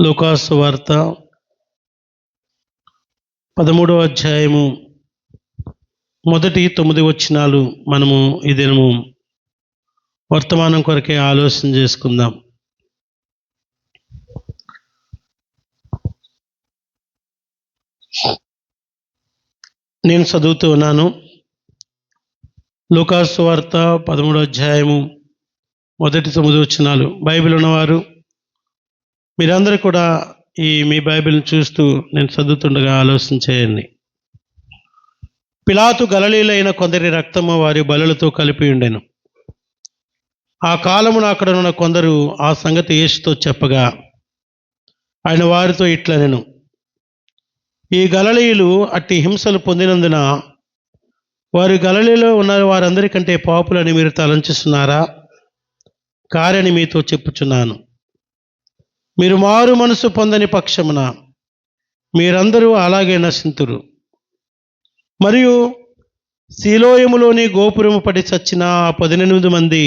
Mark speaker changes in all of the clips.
Speaker 1: లూకాసు వార్త 13వ అధ్యాయము మొదటి 9 వచనాలు మనము ఈ దినము వర్తమానం కొరకే ఆలోచన చేసుకుందాం. నేను చదువుతూ ఉన్నాను. లూకాసు వార్త 13వ అధ్యాయము మొదటి 9 వచనాలు. బైబిల్ ఉన్నవారు మీరందరూ కూడా మీ బైబిల్ని చూస్తూ నేను చదువుతుండగా ఆలోచన చేయండి. పిలాతు గలిలయులైన కొందరి రక్తము వారి బలులతో కలిపి ఉండెను. ఆ కాలమున అక్కడనున్న కొందరు ఆ సంగతి యేసుతో చెప్పగా ఆయన వారితో ఇట్లనెను, ఈ గలిలయులు అట్టి హింసలు పొందినందున వారు గలిలయలో ఉన్న వారందరికంటే పాపులని మీరు తలంచుతున్నారా? కారని మీతో చెప్పుచున్నాను. మీరు మారు మనసు పొందని పక్షమున మీరందరూ అలాగే నశింతురు. మరియు సీలోయములోని గోపురము పడి చచ్చిన ఆ 18 మంది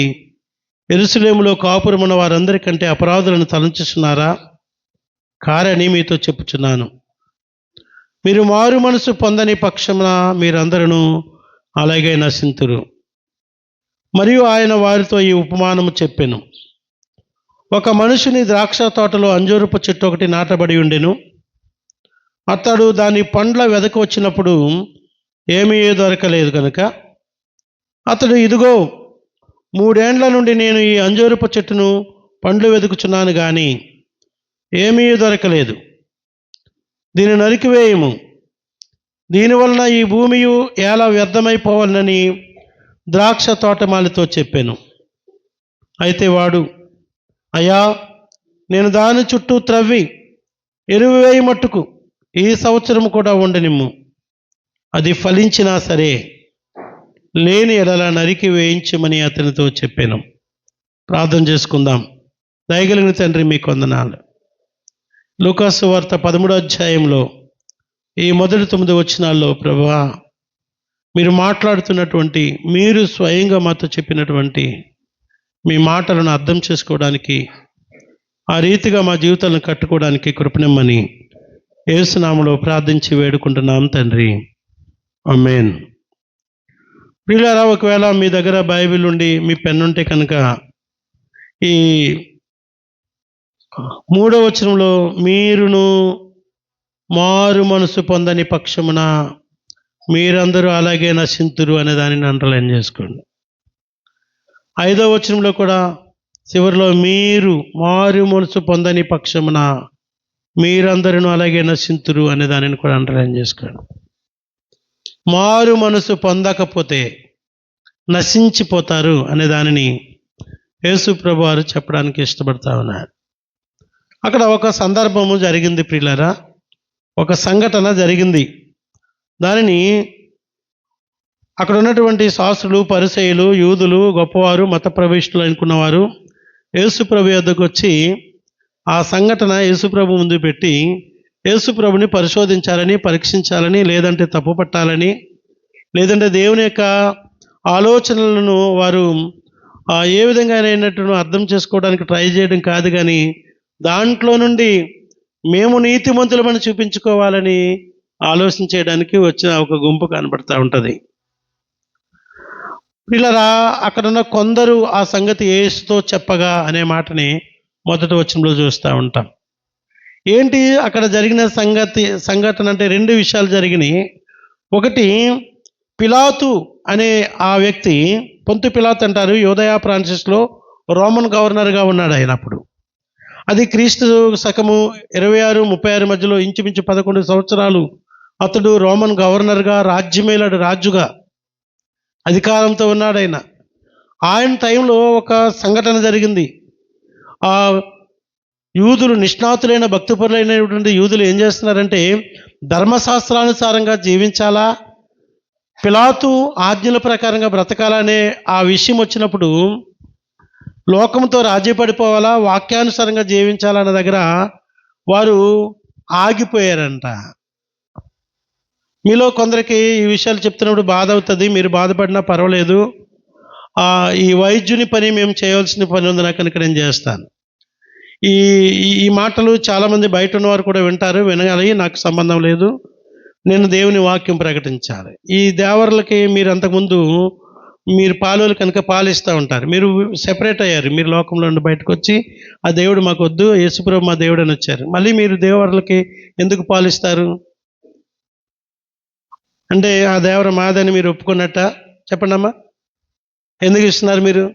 Speaker 1: యెరూషలేములో కాపురమున్న వారందరికంటే అపరాధులను తలంచుచున్నారా? కారని మీతో చెప్పుచున్నాను. మీరు మారు మనసు పొందని పక్షమున మీరందరూ అలాగే నశింతురు. మరియు ఆయన వారితో ఈ ఉపమానము చెప్పెను. ఒక మనుషుని ద్రాక్ష తోటలో అంజూరపు చెట్టు ఒకటి నాటబడి ఉండెను. అతడు దాని పండ్ల వెదక వచ్చినప్పుడు ఏమీ దొరకలేదు కనుక అతడు, ఇదిగో 3 ఏండ్ల నుండి నేను ఈ అంజూరపు చెట్టును పండ్లు వెతుకుచున్నాను కానీ ఏమీ దొరకలేదు. దీన్ని నరికివేయము, దీనివలన ఈ భూమియు ఎలా వ్యర్థమైపోవాలని ద్రాక్ష తోటమాలితో చెప్పాను. అయితే వాడు, అయ్యా, నేను దాని చుట్టూ త్రవ్వి ఎరువు వేయి మట్టుకు ఈ సంవత్సరం కూడా ఉండనిమ్ము. అది ఫలించినా సరే లేని ఎడల నరికి వేయించమని అతనితో చెప్పాను. ప్రార్థన చేసుకుందాం. దయగలిగిన తండ్రి, మీకు వందనాలు. లూకాసు వార్త 13వ అధ్యాయంలో ఈ మొదటి 9 వచనాల్లో ప్రభువా, మీరు మాట్లాడుతున్నటువంటి, మీరు స్వయంగా మాతో చెప్పినటువంటి మీ మాటలను అర్థం చేసుకోవడానికి, ఆ రీతిగా మా జీవితాలను కట్టుకోవడానికి కృపనిమ్మని యేసు నామములో ప్రార్థించి వేడుకుంటున్నాం తండ్రి. ఆమేన్. ప్రియులారా, ఒకవేళ మీ దగ్గర బైబిల్ ఉండి మీ పెన్ ఉంటే కనుక ఈ 3వ వచనంలో మీరును మారు మనసు పొందని పక్షమున మీరందరూ అలాగే నశింతురు అనే దానిని అండర్లైన్ చేసుకోండి. 5వ వచనంలో కూడా చివరిలో మీరు మారు మనసు పొందని పక్షమున మీరందరూ అలాగే నశింతురు అనే దానిని కూడా అండర్లైన్ చేసుకోండి. మారు మనసు పొందకపోతే నశించిపోతారు అనే దానిని యేసు ప్రభు వారు చెప్పడానికి ఇష్టపడతా ఉన్నారు. అక్కడ ఒక సందర్భము జరిగింది ప్రియులారా, ఒక సంఘటన జరిగింది. దానిని అక్కడ ఉన్నటువంటి శాస్త్రులు, పరిసయ్యులు, యూదులు, గొప్పవారు, మత ప్రవేశులు అనుకున్నవారు యేసుప్రభు యొద్దకు వచ్చి ఆ సంఘటన యేసుప్రభు ముందు పెట్టి యేసుప్రభుని పరిశోధించాలని, పరీక్షించాలని, లేదంటే తప్పు పట్టాలని, లేదంటే దేవుని యొక్క ఆలోచనలను వారు ఏ విధంగా అయినట్టు అర్థం చేసుకోవడానికి ట్రై చేయడం కాదు, కానీ దాంట్లో నుండి మేము నీతిమంతులమని చూపించుకోవాలని ఆలోచన చేయడానికి వచ్చిన ఒక గుంపు కనబడుతూ ఉంటుంది. పిల్లరా, అక్కడున్న కొందరు ఆ సంగతి యేసుతో చెప్పగా అనే మాటని మొదటి వచనంలో చూస్తూ ఉంటాం. ఏంటి అక్కడ జరిగిన సంఘటన అంటే 2 విషయాలు జరిగినాయి. ఒకటి, పిలాతు అనే ఆ వ్యక్తి, పొంతు పిలాతు అంటారు, యూదయ ప్రాంతస్లో రోమన్ గవర్నర్గా ఉన్నాడు ఆయన అప్పుడు. అది క్రీస్తు శకము 26-36 మధ్యలో ఇంచుమించు 11 సంవత్సరాలు అతడు రోమన్ గవర్నర్గా రాజ్యమేలాడు, రాజుగా అధికారంతో ఉన్నాడు ఆయన. ఆయన టైంలో ఒక సంఘటన జరిగింది. ఆ యూదులు, నిష్ణాతులైన భక్తిపరులైనటువంటి యూదులు ఏం చేస్తున్నారంటే ధర్మశాస్త్రానుసారంగా జీవించాలా, పిలాతు ఆజ్ఞల ప్రకారంగా బ్రతకాలనే ఆ విషయం వచ్చినప్పుడు లోకంతో రాజీ పడిపోవాలా, వాక్యానుసారంగా జీవించాలన్న దగ్గర వారు ఆగిపోయారంట. మీలో కొందరికి ఈ విషయాలు చెప్తున్నప్పుడు బాధ అవుతుంది. మీరు బాధపడినా పర్వాలేదు, ఈ వైద్యుని పని మేము చేయవలసిన పని ఉంది, నాకు కనుక నేను చేస్తాను. ఈ ఈ మాటలు చాలామంది బయట ఉన్నవారు కూడా వింటారు. వినాలి, నాకు సంబంధం లేదు, నేను దేవుని వాక్యం ప్రకటించాలి. ఈ దేవరులకి మీరు అంతకుముందు మీరు పాలోలు కనుక పాలిస్తూ ఉంటారు. మీరు సెపరేట్ అయ్యారు. మీరు లోకంలో నుండి బయటకు వచ్చి ఆ దేవుడు మాకు వద్దు, యేసుప్రభు మా దేవుడు అని వచ్చారు. మళ్ళీ మీరు దేవరులకి ఎందుకు పాలిస్తారు? అంటే ఆ దేవర మాదని మీరు ఒప్పుకున్నట్ట? చెప్పండి అమ్మా, ఎందుకు ఇస్తున్నారు మీరు?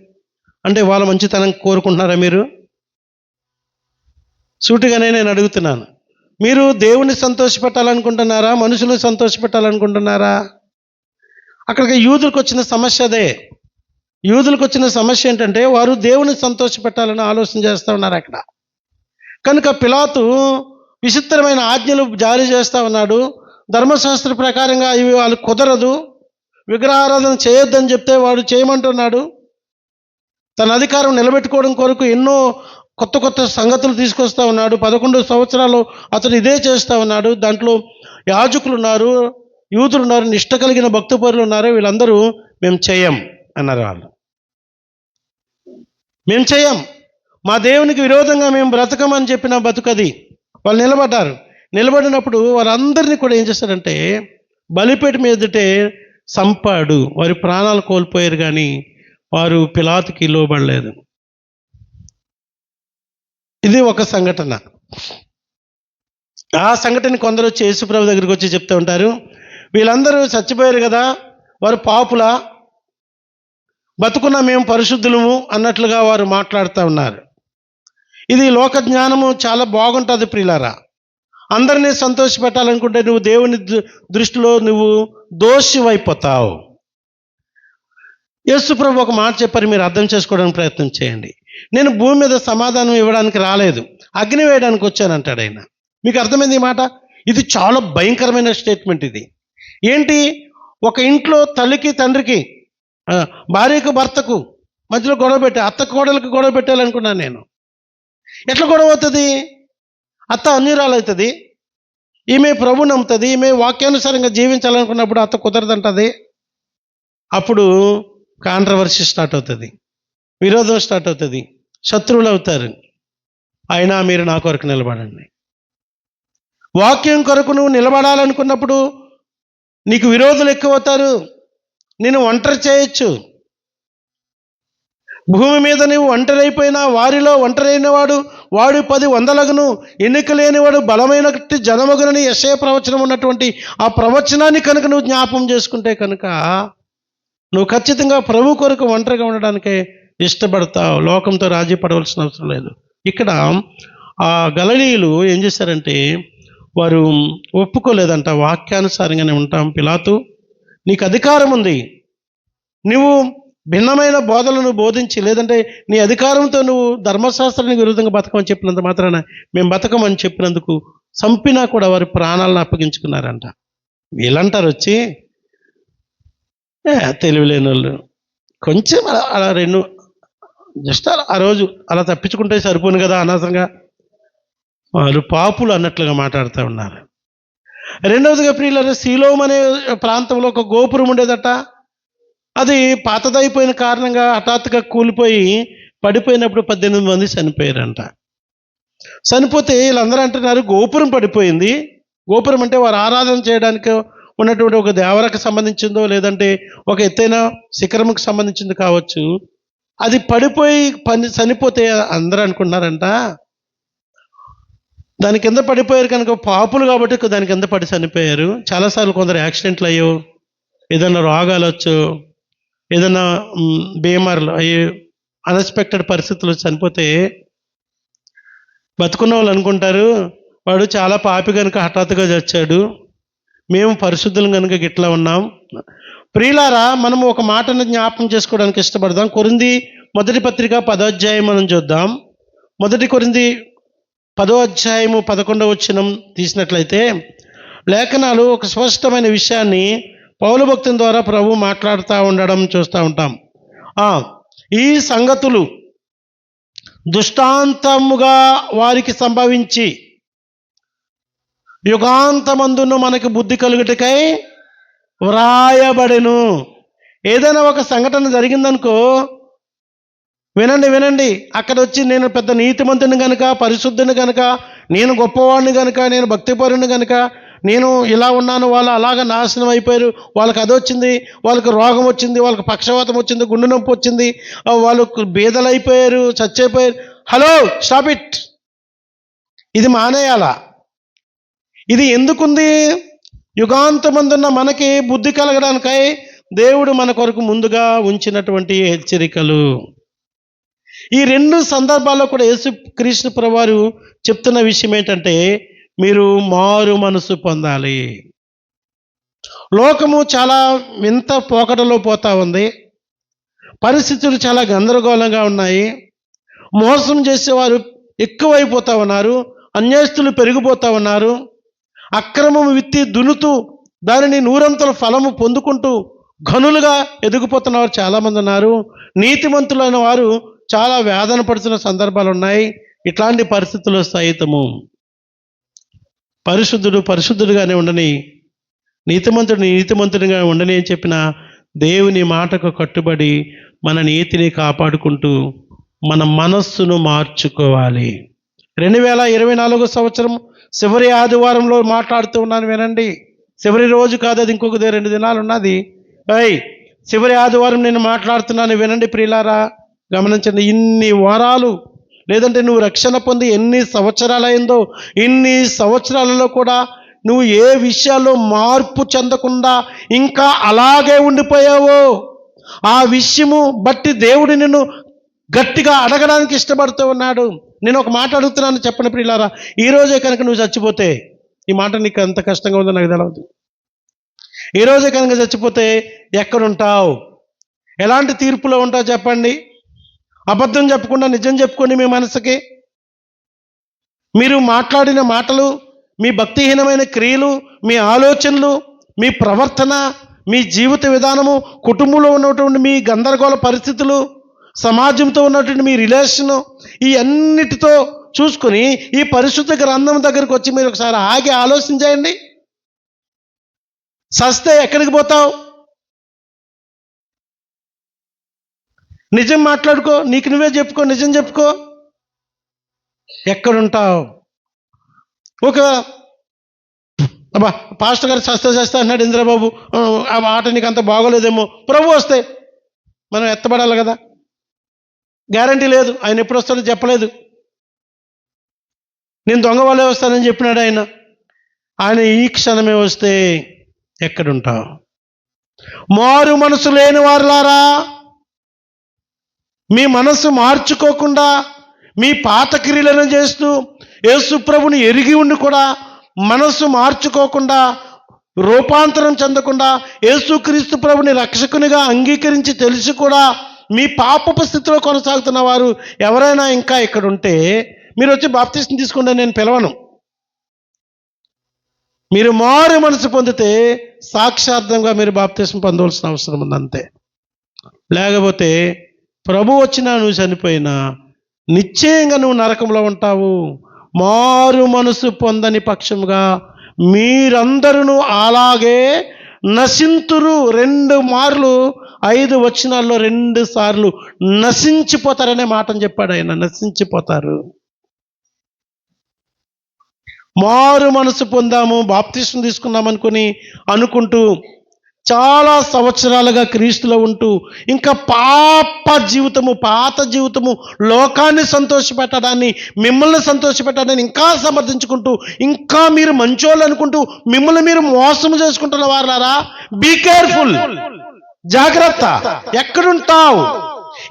Speaker 1: అంటే వాళ్ళ మంచితనం కోరుకుంటున్నారా మీరు? సూటిగానే నేను అడుగుతున్నాను. మీరు దేవుని సంతోషపెట్టాలనుకుంటున్నారా, మనుషులను సంతోషపెట్టాలనుకుంటున్నారా? అక్కడికి యూదులకు వచ్చిన సమస్య అదే. యూదులకు వచ్చిన సమస్య ఏంటంటే వారు దేవుని సంతోషపెట్టాలని ఆలోచన చేస్తూ ఉన్నారు అక్కడ. కనుక పిలాతు విచిత్రమైన ఆజ్ఞలు జారీ చేస్తూ ఉన్నాడు. ధర్మశాస్త్ర ప్రకారంగా ఇవి వాళ్ళు కుదరదు, విగ్రహారాధన చేయొద్దని చెప్తే వాడు చేయమంటున్నాడు. తన అధికారం నిలబెట్టుకోవడం కొరకు ఎన్నో కొత్త కొత్త సంగతులు తీసుకొస్తా ఉన్నాడు. 11 సంవత్సరాలు అతను ఇదే చేస్తూ ఉన్నాడు. దాంట్లో యాజకులు ఉన్నారు, యూదులు ఉన్నారు, నిష్ట కలిగిన భక్తపరులు ఉన్నారు. వీళ్ళందరూ మేము చేయం అన్నారు. మేము చేయం, మా దేవునికి విరోధంగా మేము బ్రతకమని చెప్పిన బతుకది. వాళ్ళు నిలబడ్డారు. నిలబడినప్పుడు వారందరినీ కూడా ఏం చేస్తారంటే బలిపేట మీదటే సంపాడు. వారి ప్రాణాలు కోల్పోయారు, కానీ వారు పిలాతుకి లోబడలేదు. ఇది ఒక సంఘటన. ఆ సంఘటన కొందరు వచ్చి యేసుప్రభు దగ్గరికి వచ్చి చెప్తూ ఉంటారు, వీళ్ళందరూ చచ్చిపోయారు కదా, వారు పాపుల, బతుకున్న మేము పరిశుద్ధులము అన్నట్లుగా వారు మాట్లాడుతూ ఉన్నారు. ఇది లోక జ్ఞానము చాలా బాగుంటుంది ప్రియులారా. అందరినీ సంతోషపెట్టాలనుకుంటే నువ్వు దేవుని దృష్టిలో నువ్వు దోషివైపోతావు. యేసుప్రభు ఒక మాట చెప్పారు, మీరు అర్థం చేసుకోవడానికి ప్రయత్నం చేయండి. నేను భూమి మీద సమాధానం ఇవ్వడానికి రాలేదు, అగ్ని వేయడానికి వచ్చానంటాడు ఆయన. మీకు అర్థమైంది ఈ మాట? ఇది చాలా భయంకరమైన స్టేట్మెంట్. ఇది ఏంటి? ఒక ఇంట్లో తల్లికి తండ్రికి, భార్యకు భర్తకు మధ్యలో గొడవ పెట్టి, అత్త కోడలకు గొడవ పెట్టాలనుకున్నాను నేను. ఎట్లా గొడవ అవుతుంది? అత్త అన్యురాలు అవుతుంది, ఈమె ప్రభు నమ్ముతుంది, ఈమె వాక్యానుసారంగా జీవించాలనుకున్నప్పుడు అత్త కుదరదంటది. అప్పుడు కాంట్రవర్సీ స్టార్ట్ అవుతుంది, విరోధం స్టార్ట్ అవుతుంది, శత్రువులు అవుతారు. అయినా మీరు నా కొరకు నిలబడండి. వాక్యం కొరకు నువ్వు నిలబడాలనుకున్నప్పుడు నీకు విరోధులు ఎక్కువ అవుతారు. నేను ఒంటరి చేయొచ్చు. భూమి మీద నువ్వు ఒంటరైపోయినా వారిలో ఒంటరైన వాడు 10 వందలగును, ఎన్నిక లేనివాడు బలమైన జనమగునని యెషయా ప్రవచనం ఉన్నటువంటి ఆ ప్రవచనాన్ని కనుక నువ్వు జ్ఞాపం చేసుకుంటే కనుక నువ్వు ఖచ్చితంగా ప్రభు కొరకు ఒంటరిగా ఉండడానికే ఇష్టపడతావు. లోకంతో రాజీ పడవలసిన అవసరం లేదు. ఇక్కడ ఆ గలిలయులు ఏం చేశారంటే వారు ఒప్పుకోలేదంట. వాక్యానుసారంగానే ఉంటాం పిలాతు, నీకు అధికారం ఉంది, నువ్వు భిన్నమైన బోధనలను బోధించి, లేదంటే నీ అధికారంతో నువ్వు ధర్మశాస్త్రానికి విరుద్ధంగా బతకమని చెప్పినంత మాత్రాన మేము బతకమని చెప్పినందుకు చంపినా కూడా వారి ప్రాణాలను అప్పగించుకున్నారంట. వీళ్ళంటారు వచ్చి, తెలివిలేని వాళ్ళు కొంచెం అలా జస్ట్ ఆ రోజు అలా తప్పించుకుంటే సరిపోను కదా, అనవసరంగా వాళ్ళు పాపులు అన్నట్లుగా మాట్లాడుతూ ఉన్నారు. రెండవదిగా ప్రియులారా, సీలోం అనే ప్రాంతంలో ఒక గోపురం ఉండేదట. అది పాతదైపోయిన కారణంగా హఠాత్తుగా కూలిపోయి పడిపోయినప్పుడు 18 మంది చనిపోయారంట. చనిపోతే వీళ్ళందరూ అంటున్నారు గోపురం పడిపోయింది. గోపురం అంటే వారు ఆరాధన చేయడానికి ఉన్నటువంటి ఒక దేవరకు సంబంధించిందో, లేదంటే ఒక ఎత్తైన శిఖరముకు సంబంధించింది కావచ్చు. అది పడిపోయి చనిపోతే అందరూ అనుకుంటున్నారంట దాని కింద పడిపోయారు కనుక పాపులు కాబట్టి దాని కింద పడి చనిపోయారు. చాలాసార్లు కొందరు యాక్సిడెంట్లు అయ్యో, ఏదైనా రోగాలు వచ్చో, ఏదైనా బీమార్లు అయ్యో, అన్ఎక్స్పెక్టెడ్ పరిస్థితులు చనిపోతే బతుకున్న వాళ్ళు అనుకుంటారు వాడు చాలా పాపి కనుక హఠాత్తుగా చచ్చాడు, మేము పరిశుద్ధులు కనుక గిట్లా ఉన్నాం. ప్రియులారా, మనం ఒక మాటను జ్ఞాపకం చేసుకోవడానికి ఇష్టపడదాం. కొరింథీ మొదటి పత్రిక 10వ అధ్యాయం మనం చూద్దాం. మొదటి కొరింథీ 10వ అధ్యాయము 11వ వచనం తీసినట్లయితే లేఖనాలు ఒక స్పష్టమైన విషయాన్ని పౌలు భక్తుల ద్వారా ప్రభు మాట్లాడుతూ ఉండడం చూస్తూ ఉంటాం. ఈ సంగతులు దృష్టాంతముగా వారికి సంభవించి యుగాంతమందును మనకి బుద్ధి కలుగుటకై వ్రాయబడెను. ఏదైనా ఒక సంఘటన జరిగిందనుకో, వినండి వినండి, అక్కడ వచ్చి నేను పెద్ద నీతిమంతుని గనుక, పరిశుద్ధుని గనుక, నేను గొప్పవాడిని గనుక, నేను భక్తిపరుని గనుక నేను ఇలా ఉన్నాను, వాళ్ళు అలాగ నాశనం అయిపోయారు, వాళ్ళకి అది వచ్చింది, వాళ్ళకి రోగం వచ్చింది, వాళ్ళకి పక్షవాతం వచ్చింది, గుండె నొప్పి వచ్చింది, వాళ్ళు బీదలైపోయారు, చచ్చిపోయారు. Hello, stop it. ఇది మానేయాలా? ఇది ఎందుకుంది? యుగాంతమందున్న మనకి బుద్ధి కలగడానికై దేవుడు మన కొరకు ముందుగా ఉంచినటువంటి హెచ్చరికలు. ఈ రెండు సందర్భాల్లో కూడా యేసుక్రీస్తు ప్రభువారు చెప్తున్న విషయం ఏంటంటే, మీరు మారు మనసు పొందాలి. లోకము చాలా వింత పోకడలో పోతా ఉంది. పరిస్థితులు చాలా గందరగోళంగా ఉన్నాయి. మోసం చేసేవారు ఎక్కువైపోతా ఉన్నారు. అన్యాయస్తులు పెరిగిపోతా ఉన్నారు. అక్రమము విత్తి దున్నుతూ దానిని నూరంతల ఫలము పొందుకుంటూ ఘనులుగా ఎదిగిపోతున్న వారు చాలామంది ఉన్నారు. నీతిమంతులైన వారు చాలా వేదన పడుతున్న సందర్భాలు ఉన్నాయి. ఇట్లాంటి పరిస్థితుల్లో సైతము పరిశుద్ధుడు పరిశుద్ధుడిగానే ఉండని, నీతిమంతుడు నీతిమంతుడిగా ఉండని అని చెప్పిన దేవుని మాటకు కట్టుబడి మన నీతిని కాపాడుకుంటూ మన మనస్సును మార్చుకోవాలి. 2024 సంవత్సరం చివరి ఆదివారంలో మాట్లాడుతూ ఉన్నాను, వినండి. చివరి రోజు కాదు, అది ఇంకొక 2 దినాలు ఉన్నది. చివరి ఆదివారం నేను మాట్లాడుతున్నాను, వినండి ప్రియులారా, గమనించండి. ఇన్ని వారాలు, లేదంటే నువ్వు రక్షణ పొంది ఎన్ని సంవత్సరాలైందో, ఇన్ని సంవత్సరాలలో కూడా నువ్వు ఏ విషయాల్లో మార్పు చెందకుండా ఇంకా అలాగే ఉండిపోయావో, ఆ విషయము బట్టి దేవుడు నిన్ను గట్టిగా అడగడానికి ఇష్టపడుతూ ఉన్నాడు. నేను ఒక మాట అడుగుతున్నాను, చెప్పండి ప్రియులారా. ఈరోజే కనుక నువ్వు చచ్చిపోతే, ఈ మాట నీకు ఎంత కష్టంగా ఉందో నాకు తెలియదు. ఈరోజే కనుక చచ్చిపోతే ఎక్కడుంటావు? ఎలాంటి తీర్పులో ఉంటావు చెప్పండి? అబద్ధం చెప్పకుండా నిజం చెప్పుకోండి. మీ మనసుకి మీరు మాట్లాడిన మాటలు, మీ భక్తిహీనమైన క్రియలు, మీ ఆలోచనలు, మీ ప్రవర్తన, మీ జీవిత విధానము, కుటుంబంలో ఉన్నటువంటి మీ గందరగోళ పరిస్థితులు, సమాజంతో ఉన్నటువంటి మీ రిలేషను, ఈ అన్నిటితో చూసుకొని ఈ పరిశుద్ధ గ్రంథం దగ్గరకు వచ్చి మీరు ఒకసారి ఆగి ఆలోచించండి. సస్తే ఎక్కడికి పోతావు? నిజం మాట్లాడుకో, నీకు నువ్వే చెప్పుకో, నిజం చెప్పుకో. ఎక్కడుంటావు? ఒక అబ్బా పాస్టర్ గారు చేస్తా అన్నాడు ఇంద్రబాబు, ఆ మాట నీకు అంత బాగోలేదేమో. ప్రభు వస్తే మనం ఎత్తబడాలి కదా, గ్యారంటీ లేదు. ఆయన ఎప్పుడు వస్తాడో చెప్పలేదు. నేను దొంగ వాళ్ళే వస్తానని చెప్పినాడు ఆయన. ఆయన ఈ క్షణమే వస్తే ఎక్కడుంటావు? మారు మనసు లేని వారులారా, మీ మనసు మార్చుకోకుండా మీ పాత క్రియలను చేస్తూ యేసు ప్రభుని ఎరిగి ఉండి కూడా మనసు మార్చుకోకుండా, రూపాంతరం చెందకుండా, యేసుక్రీస్తు ప్రభుని రక్షకునిగా అంగీకరించి తెలిసి కూడా మీ పాపపు స్థితిలో కొనసాగుతున్న వారు ఎవరైనా ఇంకా ఇక్కడ ఉంటే మీరు వచ్చి బాప్తిస్మం తీసుకుంటే నేను పిలవను. మీరు మారు మనసు పొందితే సాక్షార్థంగా మీరు బాప్తిస్మం పొందవలసిన అవసరం ఉంది, అంతే. లేకపోతే ప్రభు వచ్చినా నువ్వు చనిపోయినా నిశ్చయంగా నువ్వు నరకంలో ఉంటావు. మారు మనసు పొందని పక్షముగా మీరందరూ అలాగే నశింతురు. 2 మార్లు 5 వచనాల్లో 2 సార్లు నశించిపోతారనే మాటను చెప్పాడు ఆయన. నశించిపోతారు. మారు మనసు పొందాము, బాప్తిస్మం తీసుకున్నాం అనుకుంటూ చాలా సంవత్సరాలుగా క్రీస్తులో ఉంటూ ఇంకా పాత జీవితము, లోకాన్ని సంతోషపెట్టడాన్ని, మిమ్మల్ని సంతోషపెట్టడాన్ని ఇంకా సమర్థించుకుంటూ, ఇంకా మీరు మంచోళ్ళు అనుకుంటూ మిమ్మల్ని మీరు మోసం చేసుకుంటున్న వారులారా, బీ కేర్ఫుల్, జాగ్రత్త. ఎక్కడుంటావు?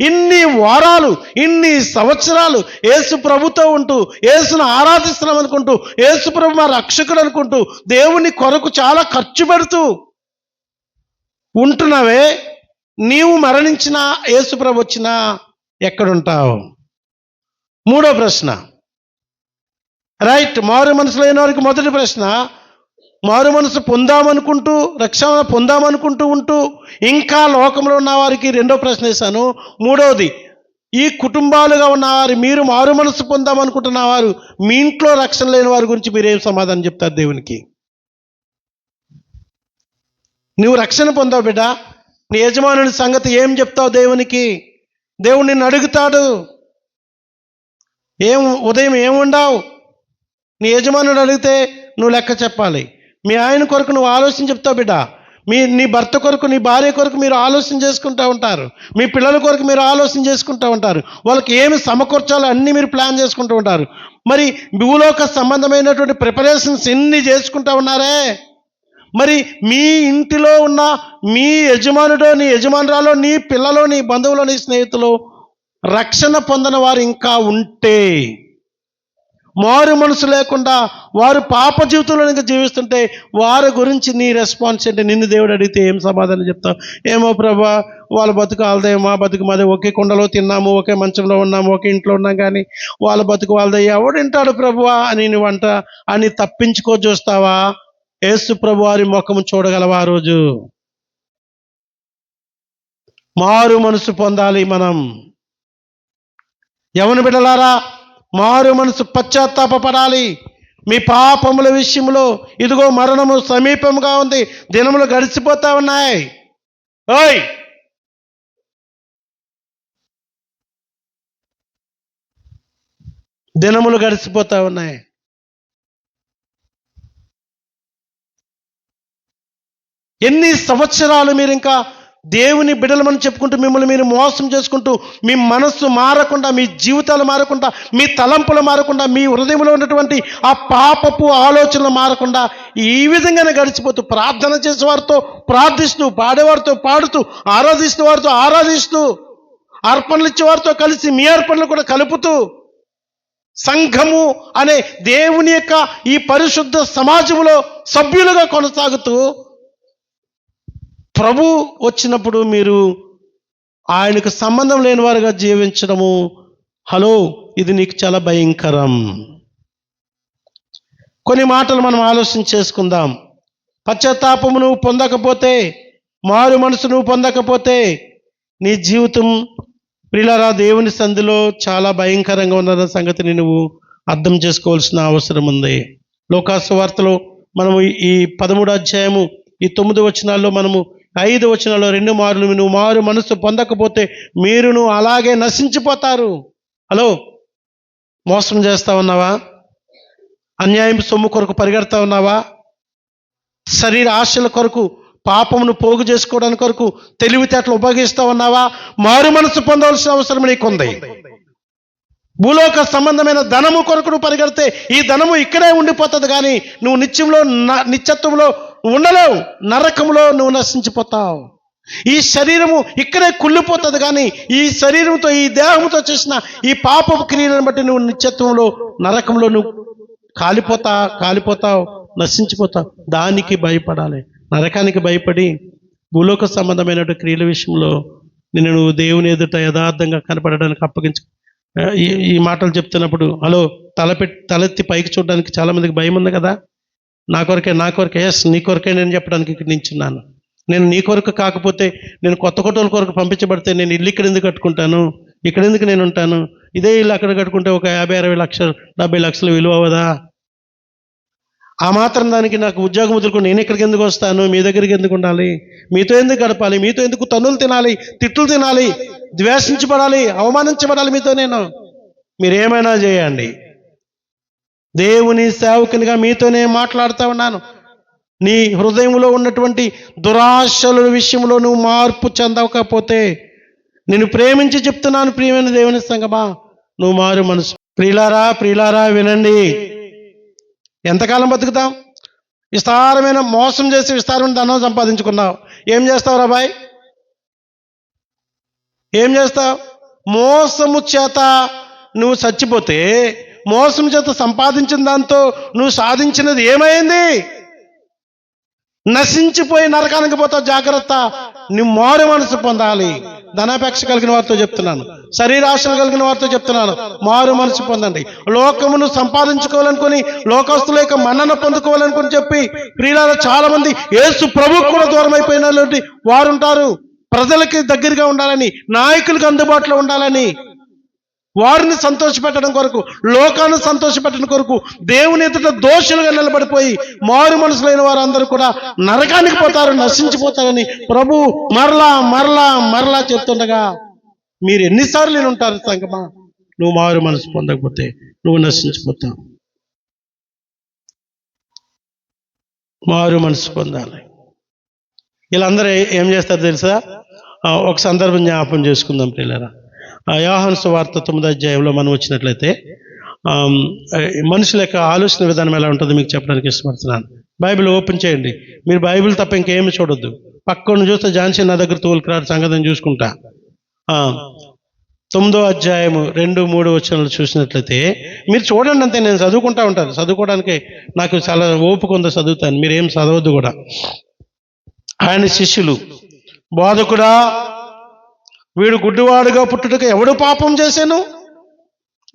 Speaker 1: ఇన్ని వారాలు, ఇన్ని సంవత్సరాలు యేసు ప్రభుతో ఉంటూ, యేసును ఆరాధిస్తున్నాం అనుకుంటూ, యేసు ప్రభు మా రక్షకుడు అనుకుంటూ, దేవుని కొరకు చాలా ఖర్చు పెడుతూ ఉంటున్నావే, నీవు మరణించినా యేసు ప్రభు వచ్చినా ఎక్కడుంటావు? 3వ ప్రశ్న. రైట్, మారు మనసు లేని వారికి మొదటి ప్రశ్న, మారు మనసు పొందామనుకుంటూ, రక్షణ పొందామనుకుంటూ ఉంటూ ఇంకా లోకంలో ఉన్న వారికి 2వ ప్రశ్న వేశాను. 3వది, ఈ కుటుంబాలుగా ఉన్నవారు, మీరు మారు మనసు పొందామనుకుంటున్న వారు, మీ ఇంట్లో రక్షణ లేని వారి గురించి మీరేం సమాధానం చెప్తారు దేవునికి? నువ్వు రక్షణ పొందావు బిడ్డ, నీ యజమానుని సంగతి ఏం చెప్తావు దేవునికి? దేవుడు నిన్ను అడుగుతాడు, ఉదయం ఏముండావు? నీ యజమానుడు అడిగితే నువ్వు లెక్క చెప్పాలి. మీ ఆయన కొరకు నువ్వు ఆలోచన చెప్తావు బిడ్డ. నీ భర్త కొరకు, నీ భార్య కొరకు మీరు ఆలోచన చేసుకుంటూ ఉంటారు. మీ పిల్లల కొరకు మీరు ఆలోచన చేసుకుంటూ ఉంటారు. వాళ్ళకి ఏమి సమకూర్చాలో అన్నీ మీరు ప్లాన్ చేసుకుంటూ ఉంటారు. మరి భూలోక సంబంధమైనటువంటి ప్రిపరేషన్స్ ఎన్ని చేసుకుంటూ ఉన్నారే. మరి మీ ఇంటిలో ఉన్న మీ యజమానుడో, నీ యజమానురాలో, నీ పిల్లలో, నీ బంధువులో, నీ స్నేహితులు రక్షణ పొందిన వారు ఇంకా ఉంటే, మారు మనసు లేకుండా వారు పాప జీవితంలో ఇంకా జీవిస్తుంటే, వారి గురించి నీ రెస్పాన్స్ అంటే, నిన్ను దేవుడు అడిగితే ఏం సమాధానం చెప్తావు? ఏమో ప్రభా, వాళ్ళ బతుకు వాళ్ళదే, మా బతుకు మాదే, ఒకే కుండలో తిన్నాము, ఒకే మంచంలో ఉన్నాము, ఒకే ఇంట్లో ఉన్నాం, కానీ వాళ్ళ బతుకు వాళ్ళదే, ఎవడింటాడు ప్రభువా అని నువ్వంట అని తప్పించుకో చూస్తావా? యేసు ప్రభు వారి ముఖము చూడగలవా? ఆ రోజు మారు మనసు పొందాలి మనం. యవన బిడ్డలారా, మారు మనసు పశ్చాత్తాపపడాలి. మీ పాపముల విషయంలో ఇదిగో మరణము సమీపంగా ఉంది, దినములు గడిచిపోతా ఉన్నాయి. ఓయ్, దినములు గడిచిపోతా ఉన్నాయి. ఎన్ని సంవత్సరాలు మీరు ఇంకా దేవుని బిడ్డలమని చెప్పుకుంటూ మిమ్మల్ని మీరు మోసం చేసుకుంటూ, మీ మనస్సు మారకుండా, మీ జీవితాలు మారకుండా, మీ తలంపులు మారకుండా, మీ హృదయంలో ఉన్నటువంటి ఆ పాపపు ఆలోచనలు మారకుండా ఈ విధంగానే గడిచిపోతూ, ప్రార్థన చేసేవారితో ప్రార్థిస్తూ, పాడేవారితో పాడుతూ, ఆరాధిస్తున్న వారితో ఆరాధిస్తూ, అర్పణలు ఇచ్చేవారితో కలిసి మీ అర్పణలు కూడా కలుపుతూ, సంఘము అనే దేవుని యొక్క ఈ పరిశుద్ధ సమాజంలో సభ్యులుగా కొనసాగుతూ, ప్రభు వచ్చినప్పుడు మీరు ఆయనకు సంబంధం లేని వారుగా జీవించడము, హలో, ఇది నీకు చాలా భయంకరం. కొన్ని మాటలు మనం ఆలోచన చేసుకుందాం. పశ్చాత్తాపము నువ్వు పొందకపోతే, మారు మనసు నువ్వు పొందకపోతే, నీ జీవితం ప్రియులారా దేవుని సంధిలో చాలా భయంకరంగా ఉన్న సంగతిని నువ్వు అర్థం చేసుకోవాల్సిన అవసరం ఉంది. లోకాసు వార్తలో మనము ఈ 13వ అధ్యాయము ఈ 9 వచనాల్లో, మనము 5 వచనాల్లో 2 మార్లు నువ్వు మారు మనసు పొందకపోతే మీరును అలాగే నశించిపోతారు. హలో, మోసం చేస్తా ఉన్నావా? అన్యాయం సొమ్ము కొరకు పరిగెడతా ఉన్నావా? శరీర ఆశల కొరకు, పాపమును పోగు చేసుకోవడానికి కొరకు తెలివితేటలు ఉపయోగిస్తూ ఉన్నావా? మారు మనసు పొందవలసిన అవసరం నీకుంది. భూలోక సంబంధమైన ధనము కొరకు నువ్వు పరిగెడితే ఈ ధనము ఇక్కడే ఉండిపోతుంది, కానీ నువ్వు నిత్యత్వంలో ఉండలేవు. నరకంలో నువ్వు నశించిపోతావు. ఈ శరీరము ఇక్కడే కుళ్ళిపోతుంది, కానీ ఈ శరీరంతో, ఈ దేహంతో చేసిన ఈ పాపపు క్రియలను బట్టి నువ్వు నిత్యత్వంలో నరకంలో నువ్వు కాలిపోతావు, నశించిపోతావు. దానికి భయపడాలి. నరకానికి భయపడి భూలోక సంబంధమైన క్రియల విషయంలో నువ్వు దేవుని ఎదుట యథార్థంగా కనపడడానికి అప్పగించు. ఈ మాటలు చెప్తున్నప్పుడు హలో, తలెత్తి పైకి చూడడానికి చాలా మందికి భయం ఉంది కదా. నా కొరకే ఎస్, నీ కొరకే నేను చెప్పడానికి ఇక్కడ నించున్నాను. నేను నీ కొరకు కాకపోతే, నేను కొత్త కొట్టోల కొరకు పంపించబడితే నేను ఇల్లు ఇక్కడ ఎందుకు కట్టుకుంటాను? ఇక్కడ ఎందుకు నేను ఉంటాను? ఇదే ఇల్లు అక్కడ కట్టుకుంటే ఒక 50-60 లక్షలు 70 లక్షలు విలువ అవ్వదా? ఆ మాత్రం దానికి నాకు ఉద్యోగం వదులుకుని నేను ఇక్కడికి ఎందుకు వస్తాను? మీ దగ్గరికి ఎందుకు ఉండాలి? మీతో ఎందుకు గడపాలి? మీతో ఎందుకు తన్నులు తినాలి, తిట్లు తినాలి, ద్వేషించబడాలి, అవమానించబడాలి మీతో నేను? మీరేమైనా చేయండి, దేవుని సేవకునిగా మీతోనే మాట్లాడుతూ ఉన్నాను. నీ హృదయంలో ఉన్నటువంటి దురాశల విషయంలో నువ్వు మార్పు చెందకపోతే, నేను ప్రేమించి చెప్తున్నాను ప్రియమైన దేవుని సంగమా, నువ్వు మారు మనసు. ప్రియులారా వినండి. ఎంతకాలం బతుకుతాం? విస్తారమైన మోసం చేసి విస్తారమైన ధనం సంపాదించుకున్నావు. ఏం చేస్తావు రాబాయ్? ఏం చేస్తావు? మోసము చేత నువ్వు చచ్చిపోతే, మోసం చేత సంపాదించిన దాంతో నువ్వు సాధించినది ఏమైంది? నశించిపోయి నరకానికి పోతావు. జాగ్రత్త. నువ్వు మారు మనసు పొందాలి. ధనాపేక్ష కలిగిన వారితో చెప్తున్నాను, శరీరాశలు కలిగిన వారితో చెప్తున్నాను, మారు మనసు పొందండి. లోకమును సంపాదించుకోవాలనుకుని, లోకస్తుల యొక్క మన్నన పొందుకోవాలనుకుని చెప్పి ప్రియులారా చాలా మంది యేసు ప్రభువుకు కూడా దూరం అయిపోయిన వారు ఉంటారు. ప్రజలకి దగ్గరగా ఉండాలని, నాయకులకు అందుబాటులో ఉండాలని, వారిని సంతోషపెట్టడం కొరకు, లోకాన్ని సంతోషపెట్టడం కొరకు దేవుని ఎదుట దోషులుగా నిలబడిపోయి మారు మనసు లేని వారందరూ కూడా నరకానికి పోతారు, నశించిపోతారని ప్రభు మరలా చెప్తుండగా మీరు ఎన్నిసార్లు నేను ఉంటారు సంగమా, నువ్వు మారు మనసు పొందకపోతే నువ్వు నశించిపోతావు. మారు మనసు పొందాలి. వీళ్ళందరూ ఏం చేస్తారు తెలుసా? ఒక సందర్భం జ్ఞాపం చేసుకుందాం పిల్లరా. యోహాను సువార్త 9వ అధ్యాయంలో మనం వచ్చినట్లయితే మనుషుల యొక్క ఆలోచన విధానం ఎలా ఉంటుందో మీకు చెప్పడానికి ఇష్టపడుతున్నాను. బైబిల్ ఓపెన్ చేయండి. మీరు బైబిల్ తప్ప ఇంకేమి చూడొద్దు. పక్కన చూస్తే ఝాన్సీ నా దగ్గర తోలుకురాడు సంగతిని చూసుకుంటా. 9వ అధ్యాయము 2-3 వచనాలు చూసినట్లయితే మీరు చూడండి అంతే. నేను చదువుకుంటా ఉంటాను, చదువుకోవడానికి నాకు చాలా ఓపిక ఉందో చదువుతాను, మీరేం చదవద్దు కూడా. ఆయన శిష్యులు, బోధకుడా, వీడు గుడ్డివాడుగా పుట్టుటకు ఎవడు పాపం చేశాను?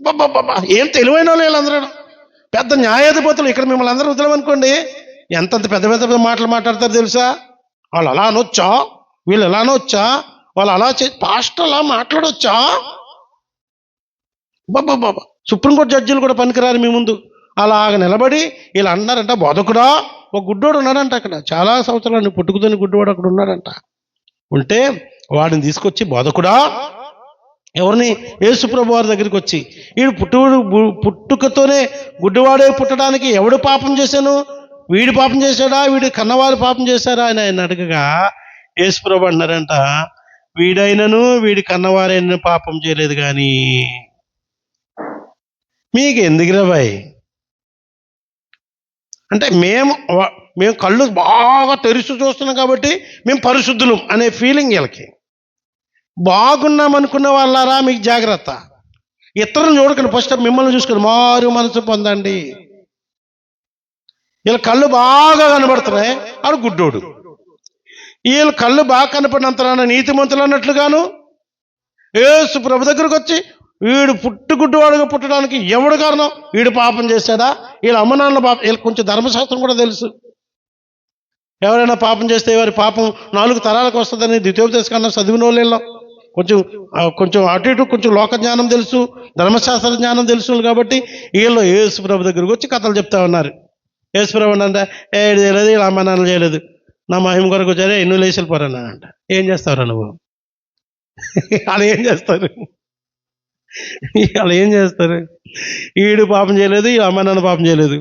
Speaker 1: బాబా, ఏం తెలివైన వాళ్ళు వీళ్ళందరూ, పెద్ద న్యాయాధిపతులు. ఇక్కడ మిమ్మల్ని అందరూ వదిలేమనుకోండి, ఎంతంత పెద్ద పెద్ద మాటలు మాట్లాడతారు తెలుసా? వాళ్ళు అలా అనొచ్చా, వీళ్ళు ఎలా అనొచ్చా, వాళ్ళు అలా పాస్టర్ అలా మాట్లాడొచ్చా? బాబా, సుప్రీంకోర్టు జడ్జీలు కూడా పనికిరారు మీ ముందు. అలాగ నిలబడి వీళ్ళు అన్నారంట, బోధకుడా, ఒక గుడ్డోడు ఉన్నాడంట అక్కడ, చాలా సంవత్సరాలు పుట్టుకుతోని గుడ్డివాడు అక్కడ ఉన్నాడంట. ఉంటే వాడిని తీసుకొచ్చి, బోధకుడా, ఎవరిని? యేసుప్రభు వారి దగ్గరికి వచ్చి, వీడు పుట్టుకతోనే గుడ్డివాడే పుట్టడానికి ఎవడు పాపం చేశాను? వీడు పాపం చేశాడా, వీడు కన్నవారు పాపం చేశారా అని ఆయన అడగగా యేసుప్రభు అన్నారంట, వీడైనను వీడి కన్నవారైన పాపం చేయలేదు కానీ మీకు ఎందుకు రాబాయ్ అంటే మేము కళ్ళు బాగా తెరుచు చూస్తున్నాం కాబట్టి మేము పరిశుద్ధులం అనే ఫీలింగ్ వీళ్ళకి. బాగున్నాం అనుకున్న వాళ్ళారా, మీకు జాగ్రత్త. ఇతరులను చూడకండి, ఫస్ట్ మిమ్మల్ని చూసుకొని మారు మనసు పొందండి. వీళ్ళ కళ్ళు బాగా కనబడుతున్నాయి, ఆడు గుడ్డోడు. వీళ్ళ కళ్ళు బాగా కనపడినంత నీతిమంతులు అన్నట్లుగాను యేసు ప్రభు దగ్గరకు వచ్చి, వీడు గుడ్డివాడుగా పుట్టడానికి ఎవడు కారణం? వీడు పాపం చేశాడా? వీళ్ళ అమ్మ నాన్న పాపం. వీళ్ళకి కొంచెం ధర్మశాస్త్రం కూడా తెలుసు. ఎవరైనా పాపం చేస్తే వారి పాపం 4 తరాలకు వస్తుందని ద్వితీయోపదేశ కన్నా చదివిన వాళ్ళలో కొంచెం అటు ఇటు కొంచెం లోక జ్ఞానం తెలుసు, ధర్మశాస్త్ర జ్ఞానం తెలుసు కాబట్టి వీళ్ళు యేసు ప్రభు దగ్గరకు వచ్చి కథలు చెప్తా ఉన్నారు. యేసు ప్రభు అంటే ఏడు చేయలేదు, వీళ్ళ అమ్మ నాన్నలు చేయలేదు, నా మహిమ కొరకు వచ్చారే, ఎన్నో లేచిపోరానంట. ఏం చేస్తావురా నువ్వు? అలా ఏం చేస్తారు? అలా ఏం చేస్తారు? వీడు పాపం చేయలేదు, వీళ్ళ అమ్మ నాన్న పాపం చేయలేదు,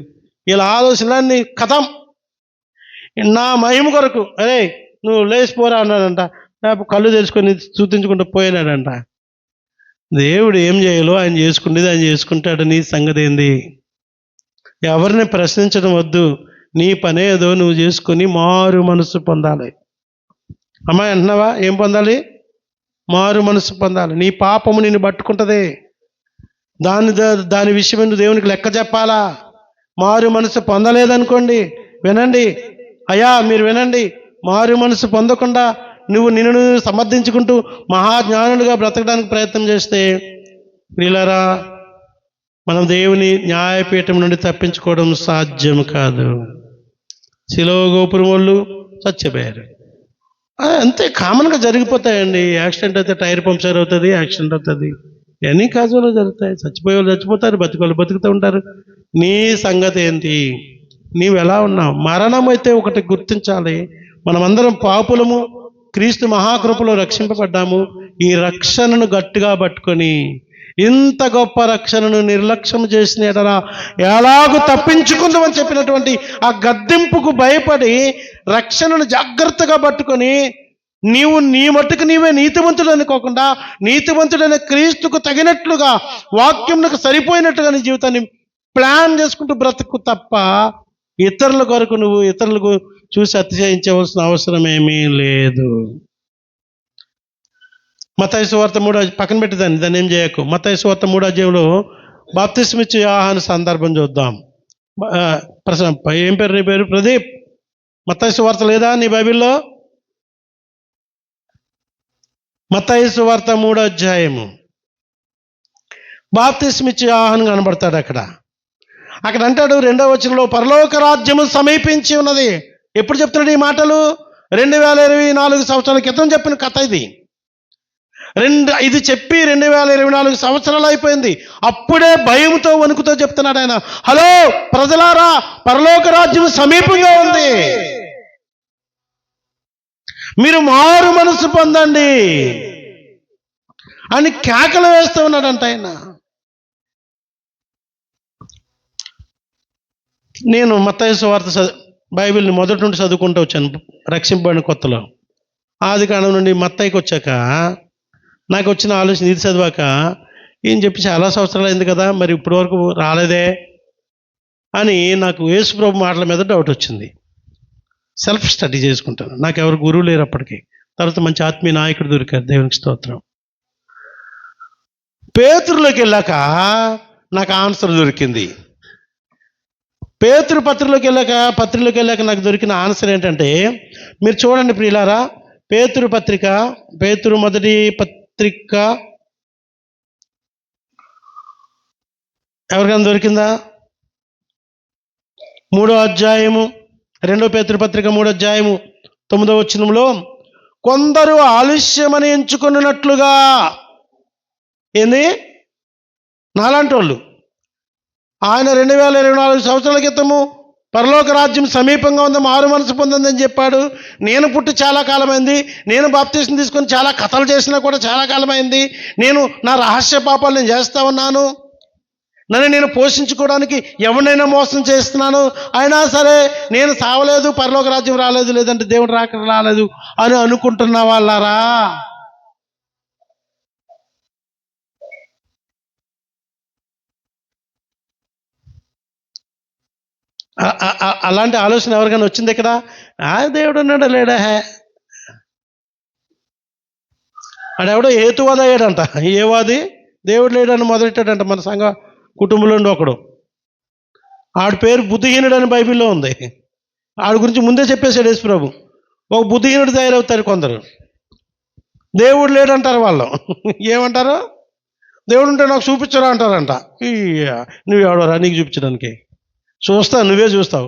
Speaker 1: వీళ్ళ ఆలోచనలన్నీ కథం. నా మహిమ కొరకు అరే నువ్వు లేచిపోరా అన్నాడంట. కళ్ళు తెలుసుకొని చూపించుకుంటూ పోయినాడంట. దేవుడు ఏం చేయాలో ఆయన చేసుకునేది ఆయన చేసుకుంటాడు. నీ సంగతి ఏంది? ఎవరిని ప్రశ్నించడం వద్దు, నీ పనే ఏదో నువ్వు చేసుకొని మారు మనసు పొందాలి. అమ్మాయి అంటున్నావా? ఏం పొందాలి? మారు మనసు పొందాలి. నీ పాపము నిన్ను పట్టుకుంటుంది. దాని విషయం నువ్వు దేవునికి లెక్క చెప్పాలా. మారు మనసు పొందలేదనుకోండి, వినండి అయ్యా, మీరు వినండి, మారు మనసు పొందకుండా నువ్వు నిన్ను సమర్థించుకుంటూ మహాజ్ఞానులుగా బ్రతకడానికి ప్రయత్నం చేస్తే ప్రియులారా, మనం దేవుని న్యాయపీఠం నుండి తప్పించుకోవడం సాధ్యం కాదు. శిలువ గోపురం వాళ్ళు చచ్చిపోయారు, అంతే కామన్గా జరిగిపోతాయండి. యాక్సిడెంట్ అయితే టైర్ పంక్చర్ అవుతుంది, యాక్సిడెంట్ అవుతుంది, ఇవన్నీ కాజువల్లో జరుగుతాయి. చచ్చిపోయే వాళ్ళు చచ్చిపోతారు, బతికోళ్ళు బతుకుతూ ఉంటారు. నీ సంగతి ఏంటి? నీవు ఎలా ఉన్నావు? మరణం అయితే ఒకటి గుర్తించాలి, మనమందరం పాపులము, క్రీస్తు మహాకృపలో రక్షింపబడ్డాము. ఈ రక్షణను గట్టిగా పట్టుకొని ఇంత గొప్ప రక్షణను నిర్లక్ష్యం చేసిన ఎలాగూ తప్పించుకుందామని చెప్పినటువంటి ఆ గద్దింపుకు భయపడి రక్షణను జాగ్రత్తగా పట్టుకొని నీవు నీ మట్టుకు నీవే నీతిమంతుడు అనుకోకుండా నీతిమంతుడైన క్రీస్తుకు తగినట్లుగా వాక్యంకు సరిపోయినట్టుగా నీ జీవితాన్ని ప్లాన్ చేసుకుంటూ బ్రతుకు తప్ప ఇతరుల కొరకు నువ్వు ఇతరులకు చూసి అతిశయించవలసిన అవసరం ఏమీ లేదు. మత్తయి సువార్త 3 పక్కన పెట్టేదాన్ని, దాన్ని ఏం చేయకు. మత్తయి సువార్త 3వ అధ్యాయంలో బాప్తిస్మా ఇచ్చే యోహాను సందర్భం చూద్దాం. ఏం పేరు నీ పేరు? ప్రదీప్. మత్తయి సువార్త లేదా నీ బైబిల్లో? మత్తయి సువార్త 3వ అధ్యాయము. బాప్తిస్మా ఇచ్చే యోహాను కనబడతాడు అక్కడ అంటాడు 2వ వచనంలో, పరలోక రాజ్యము సమీపించి ఉన్నది. ఎప్పుడు చెప్తున్నాడు ఈ మాటలు? 2024 సంవత్సరాల క్రితం చెప్పిన కథ ఇది. ఇది చెప్పి 2024 సంవత్సరాలు అయిపోయింది. అప్పుడే భయంతో వణుకుతో చెప్తున్నాడు ఆయన, హలో ప్రజలారా, పరలోక రాజ్యం సమీపంగా ఉంది, మీరు మారు మనసు పొందండి. అని కేకలు వేస్తూ ఉన్నాడంట ఆయన. నేను మత్తయి సువార్త బైబిల్ని మొదటి నుండి చదువుకుంటూ వచ్చాను రక్షింపబడిన కొత్తలో. ఆదికాండం నుండి మత్తయికి వచ్చాక నాకు వచ్చిన ఆలోచన, ఇది చదివాక ఏం చెప్పి చాలా సంవత్సరాలు అయింది కదా, మరి ఇప్పటి వరకు రాలేదే అని నాకు యేసు ప్రభు మాటల మీద డౌట్ వచ్చింది. సెల్ఫ్ స్టడీ చేసుకుంటాను. నాకు ఎవరు గురువు లేరు అప్పటికి. తర్వాత మంచి ఆత్మీయ నాయకుడు దొరికారు, దేవునికి స్తోత్రం. పేతురులోకి వెళ్ళాక నాకు ఆన్సర్ దొరికింది. పేతురు పత్రికలోకి వెళ్ళాక నాకు దొరికిన ఆన్సర్ ఏంటంటే, మీరు చూడండి ప్రియులారా, పేతురు మొదటి పత్రిక ఎవరికైనా దొరికిందా? 3వ అధ్యాయము, 2 పేతురు పత్రిక 3వ అధ్యాయము 9వ వచనంలో, కొందరు ఆలస్యమని ఎంచుకున్నట్లుగా. ఏంది? నాలాంటి వాళ్ళు. ఆయన 2024 సంవత్సరాల క్రితము పరలోక రాజ్యం సమీపంగా ఉంది, మారు మనసు పొందిందని చెప్పాడు. నేను పుట్టి చాలా కాలమైంది, నేను బాప్తీసం తీసుకొని చాలా కథలు చేసినా కూడా చాలా కాలమైంది. నేను నా రహస్య పాపాలు నేను చేస్తూ ఉన్నాను, నన్ను నేను పోషించుకోవడానికి ఎవరినైనా మోసం చేస్తున్నాను, అయినా సరే నేను సావలేదు, పరలోక రాజ్యం రాలేదు, లేదంటే దేవుడు రాలేదు అని అనుకుంటున్న వాళ్ళారా? అలాంటి ఆలోచన ఎవరికైనా వచ్చింది ఇక్కడ? దేవుడు ఉన్నాడా లేడా? ఆడెవడో హేతువాది అయ్యాడంట. ఏ వాది? దేవుడు లేడని మొదలెట్టాడంట. మన సంఘ కుటుంబంలో ఉండి ఒకడు, ఆడి పేరు బుద్ధిహీనుడు అని బైబిల్లో ఉంది. ఆడి గురించి ముందే చెప్పేశాడు యేసు ప్రభు. ఒక బుద్ధిహీనుడు తయారవుతారు కొందరు. దేవుడు లేడంటారు వాళ్ళు. ఏమంటారు? దేవుడు ఉంటే నాకు చూపించరా అంటారంట. నువ్వు ఎవడరా నీకు చూపించడానికి? చూస్తావు, నువ్వే చూస్తావు.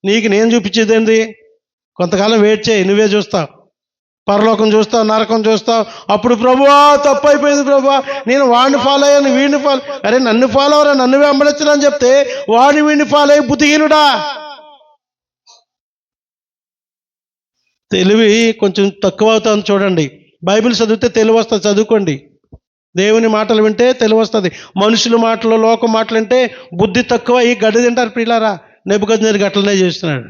Speaker 1: నీకు నేను చూపించేదేంటి? కొంతకాలం వెయిట్ చేయి, నువ్వే చూస్తావు. పరలోకం చూస్తావు, నరకం చూస్తావు. అప్పుడు ప్రభువా తప్పు అయిపోయింది ప్రభువా, నేను వాడిని ఫాలో అయ్యాను, వీడిని ఫాలో. అరే నన్ను ఫాలో అవరా, నన్ను వెంబడించరా అని చెప్తే వాడిని వీడిని ఫాలో అయ్యి బుద్ధిహీనుడా. తెలివి కొంచెం తక్కువ అవుతుంది చూడండి. బైబిల్ చదివితే తెలివి వస్తుంది, చదువుకోండి. దేవుని మాటలు వింటే తెలివి వస్తుంది. మనుషుల మాటలు, లోక మాటలు వింటే బుద్ధి తక్కువ ఈ గడ్డి తింటారు ప్రియులారా. నెబుకద్నెజరు అట్లనే చేస్తున్నాడు.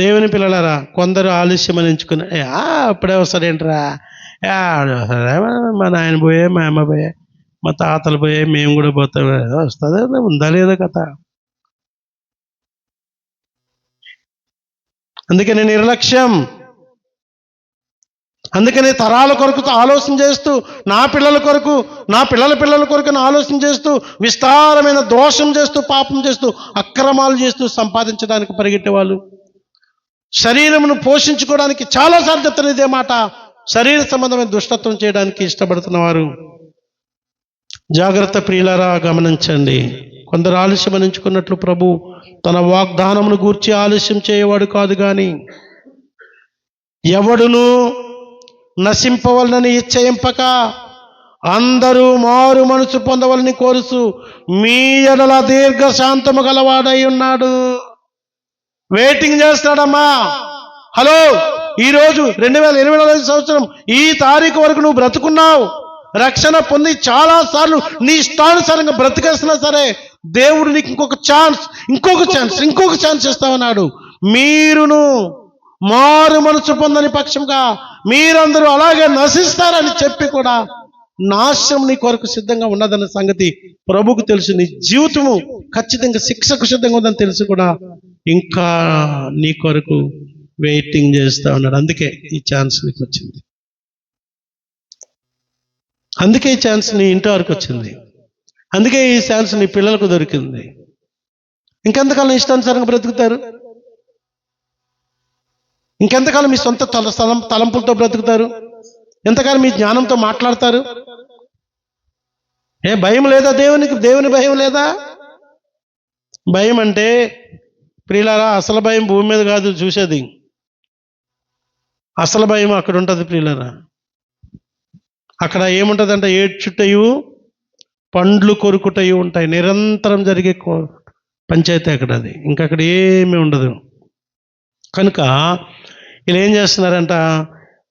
Speaker 1: దేవుని పిల్లలారా, కొందరు ఆలస్యమని ఎంచుకుని అప్పుడే వస్తాడేంట్రా, మా నాయన పోయే, మా అమ్మ పోయే, మా తాతలు పోయే, మేము కూడా పోతాం. వస్తుంది, ఉందా లేదా కథ. అందుకని నిర్లక్ష్యం. అందుకని తరాల కొరకు ఆలోచన చేస్తూ, నా పిల్లల కొరకు, నా పిల్లల కొరకు ఆలోచన చేస్తూ, విస్తారమైన దోషం చేస్తూ, పాపం చేస్తూ, అక్రమాలు చేస్తూ సంపాదించడానికి పరిగెట్టే వాళ్ళు, శరీరమును పోషించుకోవడానికి చాలాసార్లు చెప్తాను ఇదే మాట, శరీర సంబంధమైన దుష్టత్వం చేయడానికి ఇష్టపడుతున్నవారు జాగ్రత్త ప్రియులారా, గమనించండి. కొందరు ఆలస్యం ఎంచుకున్నట్లు ప్రభు తన వాగ్దానమును గూర్చి ఆలస్యం చేయవాడు కాదు, కానీ ఎవడును నశింపవలనని ఇచ్చయింపక అందరూ మారు మనసు పొందవలని కోరుచు మీ ఎడల దీర్ఘశాంతము గలవాడై ఉన్నాడు. వెయిటింగ్ చేస్తాడమ్మా. హలో, ఈరోజు 2024 సంవత్సరం ఈ తారీఖు వరకు నువ్వు బ్రతుకున్నావు, రక్షణ పొంది చాలా సార్లు నీ ఇష్టానుసారంగా బ్రతికేస్తున్నా సరే, దేవుడు నీకు ఇంకొక ఛాన్స్ ఇస్తామన్నాడు. మీరును మారు మనసు పొందని పక్షంగా మీరందరూ అలాగే నశిస్తారని చెప్పి కూడా నాశనం నీ కొరకు సిద్ధంగా ఉన్నదన్న సంగతి ప్రభువుకు తెలుసు. నీ జీవితము ఖచ్చితంగా శిక్షకు సిద్ధంగా ఉందని తెలుసు కూడా ఇంకా నీ కొరకు వెయిటింగ్ చేస్తా ఉన్నాడు. అందుకే ఈ ఛాన్స్ నీకు వచ్చింది. అందుకే ఈ ఛాన్స్ నీ ఇంటి వరకు వచ్చింది. అందుకే ఈ ఛాన్స్ నీ పిల్లలకు దొరికింది. ఇంకెంతకాలం ఇష్టానుసారంగా బ్రతుకుతారు? ఇంకెంతకాలం మీ సొంత తలంపులతో బ్రతుకుతారు? ఎంతకాలం మీ జ్ఞానంతో మాట్లాడతారు? భయం లేదా దేవుని భయం లేదా? భయం అంటే ప్రియులారా, అసలు భయం భూమి మీద కాదు చూసేది. అసలు భయం అక్కడ ఉంటుంది ప్రియులారా. అక్కడ ఏముంటుందంటే ఏడ్చుటయు పండ్లు కొరుకుటయు ఉంటాయి. నిరంతరం జరిగే పంచాయతీ అక్కడ అది. ఇంకక్కడ ఏమీ ఉండదు. కనుక వీళ్ళు ఏం చేస్తున్నారంట,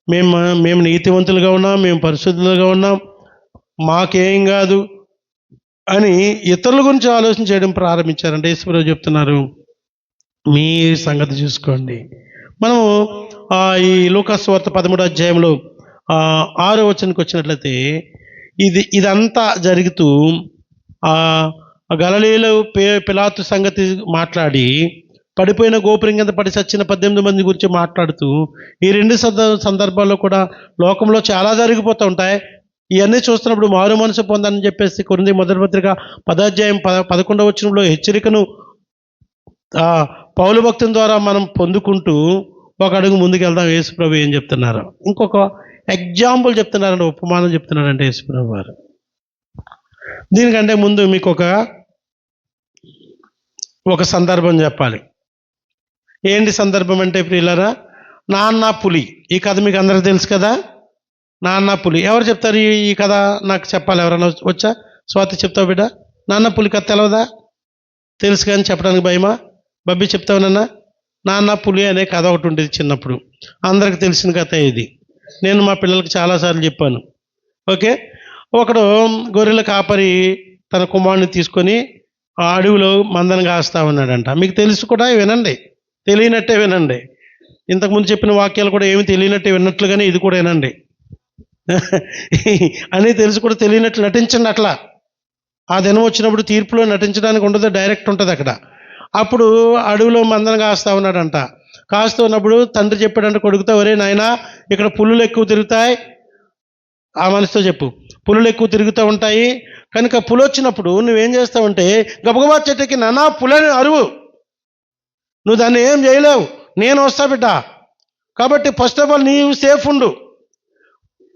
Speaker 1: మేము మేము నీతివంతులుగా ఉన్నాం, మేము పరిశుద్ధులుగా ఉన్నాం, మాకేం కాదు అని ఇతరుల గురించి ఆలోచన చేయడం ప్రారంభించారంటే యేసుప్రభు చెప్తున్నారు, మీ సంగతి చూసుకోండి. మనము ఈ లూకాసు సువార్త 13వ అధ్యాయంలో 6వ వచనానికి వచ్చినట్లయితే ఇదంతా జరుగుతూ గలిలయలో పిలాతు సంగతి మాట్లాడి పడిపోయిన గోపురం కింద పడి చచ్చిన 18 మంది గురించి మాట్లాడుతూ ఈ రెండు సందర్భాల్లో కూడా లోకంలో చాలా జరిగిపోతూ ఉంటాయి. ఇవన్నీ చూస్తున్నప్పుడు మారు మనసు పొందని చెప్పేసి కొరింథీ మొదటి పత్రిక 10వ అధ్యాయం 11వ వచనంలో హెచ్చరికను పౌలు భక్తుని ద్వారా మనం పొందుకుంటూ ఒక అడుగు ముందుకు వెళ్దాం. యేసుప్రభు ఏం చెప్తున్నారు, ఇంకొక ఎగ్జాంపుల్ చెప్తున్నారంటే, ఉపమానం చెప్తున్నారంటే యేసుప్రభు వారు. దీనికంటే ముందు మీకు ఒక సందర్భం చెప్పాలి. ఏంటి సందర్భం అంటే ప్రియులారా, నాన్న పులి. ఈ కథ మీకు అందరికీ తెలుసు కదా, నాన్న పులి. ఎవరు చెప్తారు ఈ కథ? నాకు చెప్పాలి, ఎవరైనా వచ్చా? స్వాతి చెప్తావు బిడ్డ? నాన్న పులి కథ తెలవదా? తెలుసు కానీ చెప్పడానికి భయమా? బబ్బీ చెప్తావునన్నా? నాన్న పులి అనే కథ ఒకటి ఉండేది చిన్నప్పుడు, అందరికి తెలిసిన కథ ఇది. నేను మా పిల్లలకి చాలాసార్లు చెప్పాను. ఓకే, ఒకడు గొర్రెల కాపరి తన కుమారుని తీసుకొని ఆ అడవిలో మందను కాస్తా ఉన్నాడంట. మీకు తెలుసు కూడా, వినండి, తెలియనట్టే వినండి. ఇంతకుముందు చెప్పిన వాక్యాలు కూడా ఏమి తెలియనట్టే విన్నట్లుగానే ఇది కూడా వినండి. అని తెలిసి కూడా తెలియనట్లు నటించండి. అట్లా ఆ దినం వచ్చినప్పుడు తీర్పులో నటించడానికి ఉండదు, డైరెక్ట్ ఉంటుంది అక్కడ. అప్పుడు అడవిలో మందను కాస్తా ఉన్నాడంట. కాస్తూ ఉన్నప్పుడు తండ్రి చెప్పాడంటే కొడుకుతో, ఒరే నాయనా, ఇక్కడ పులులు ఎక్కువ తిరుగుతాయి. ఆ మనసుతో చెప్పు, పులులు ఎక్కువ తిరుగుతూ ఉంటాయి కనుక పులి వచ్చినప్పుడు నువ్వేం చేస్తావంటే గబగబా చెట్టుకి నానా పులని అరువు. నువ్వు దాన్ని ఏం చేయలేవు, నేను వస్తా బిడ్డ. కాబట్టి ఫస్ట్ ఆఫ్ ఆల్ నీవు సేఫ్ ఉండు,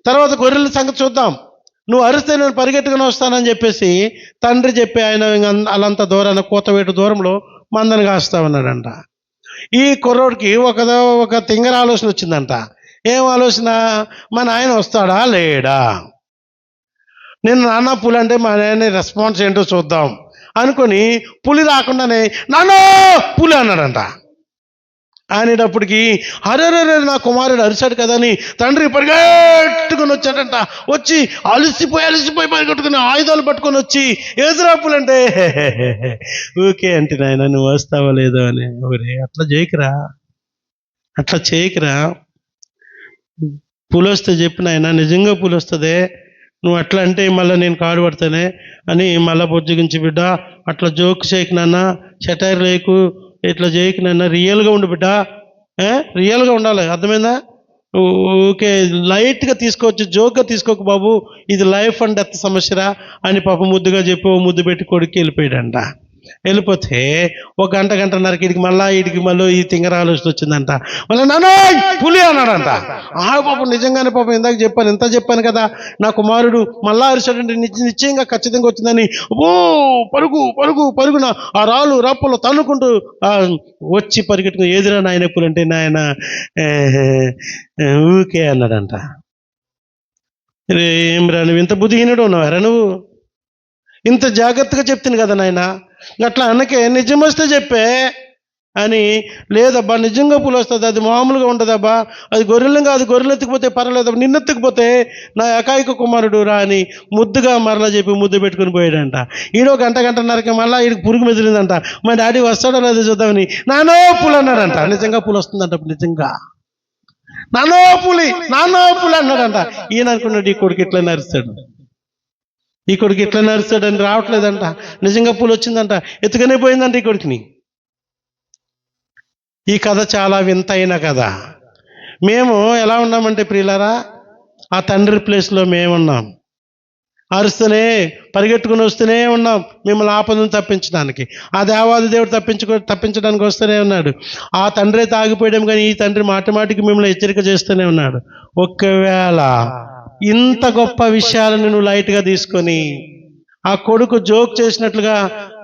Speaker 1: తర్వాత గొర్రెల సంగతి చూద్దాం. నువ్వు అరిస్తే నేను పరిగెట్టుకుని వస్తానని చెప్పేసి తండ్రి చెప్పి ఆయన అలంత దూరాన కూతవేటు దూరంలో మందను కాస్తా ఉన్నాడంట. ఈ కుర్రోడికి ఒక తింగర ఆలోచన వచ్చిందంట. ఏం ఆలోచన? మా నాయన వస్తాడా లేడా, నేను నాన్న పులి అంటే మా నాయన రెస్పాన్స్ ఏంటో చూద్దాం అనుకొని పులి రాకుండానే నాన్న పులి అన్నాడంట. అనేటప్పటికి అరే నా కుమారుడు అరిచాడు కదా అని తండ్రి పరిగెట్టుకుని వచ్చాడంట. వచ్చి అలసిపోయి పరిగెట్టుకుని ఆయుధాలు పట్టుకొని వచ్చి ఎదురాపులంటే ఓకే అంటే నాయన నువ్వు వస్తావా లేదో అని. ఒరే అట్లా చేయకురా, పులి వస్తే చెప్పిన ఆయన నిజంగా పులి వస్తుంది, నువ్వు అట్లా అంటే మళ్ళీ నేను కాడు పడతానే అని మళ్ళీ బొజ్జగించి బిడ్డ అట్లా జోక్ చేయకు నాన్న, సెటైర్ లేకు, ఇట్లా చేయకు నాన్న, రియల్గా ఉండు బిడ్డ, రియల్గా ఉండాలి, అర్థమైందా? ఓకే లైట్గా తీసుకోవచ్చు, జోక్గా తీసుకోకు బాబు, ఇది లైఫ్ అండ్ డెత్ సమస్యరా అని పాప ముద్దుగా చెప్పి ముద్దు పెట్టి కొడుకు వెళ్ళిపోయాడంట. వెళ్ళిపోతే ఒక గంటన్నరకి వీడికి మళ్ళీ ఈ తింగర ఆలోచన వచ్చిందంట. మళ్ళీ నాన్న పులి అన్నాడంట. పాపం నిజంగానే పాపం ఇంత చెప్పాను కదా, నా కుమారుడు మళ్ళా అరిచాడంటే నిశ్చయంగా ఖచ్చితంగా వచ్చిందని పరుగున ఆ రాళ్ళు రప్పలు తన్నుకుంటూ వచ్చి పరిగెట్టుకుని ఎదురా నాయన పులి అంటే నాయన ఊకే అన్నాడంట. ఏం రా నువ్వు ఇంత బుద్ధిహీనుడు ఉన్నావారా, నువ్వు ఇంత జాగ్రత్తగా చెప్తాను కదా నాయన, అట్లా అనకే, నిజం వస్తే చెప్పే అని. లేదబ్బా నిజంగా పులి వస్తుంది, అది మామూలుగా ఉంటుందబ్బా, అది గొర్రెలు కాదు, గొర్రెలు ఎత్తుకుపోతే పర్వాలేదు, నిన్నెత్తుకుపోతే నా ఏకైక కుమారుడు రా అని ముద్దుగా మరలా చెప్పి ముద్దు పెట్టుకుని పోయాడంట. ఈడో గంటన్నరకి మళ్ళీ ఈడికి పురుగు మెదిలిందంట. మా డాడీ వస్తాడో లేదో చూద్దామని నానో పులి అన్నాడంట. నిజంగా పులి వస్తుందంట, నిజంగా నానో పులి అన్నాడంట. ఈయన అనుకున్నాడు ఈ కొడుకు ఇట్లా నడుస్తాడని రావట్లేదంట. నిజంగా పులి వచ్చిందంట, ఎత్తుకనే పోయిందంట ఈ కొడుకుని. ఈ కథ చాలా వింతైన కథ. మేము ఎలా ఉన్నామంటే ప్రియులారా, ఆ తండ్రి ప్లేస్లో మేమున్నాం. అరుస్తూనే పరిగెట్టుకుని వస్తూనే ఉన్నాం మిమ్మల్ని ఆపదను తప్పించడానికి. ఆ దేవాది దేవుడు తప్పించడానికి వస్తూనే ఉన్నాడు. ఆ తండ్రే తాగిపోయాం కానీ ఈ తండ్రి మాటికి మిమ్మల్ని హెచ్చరిక చేస్తూనే ఉన్నాడు. ఒకవేళ ఇంత గొప్ప విషయాలను నువ్వు లైట్గా తీసుకొని, ఆ కొడుకు జోక్ చేసినట్లుగా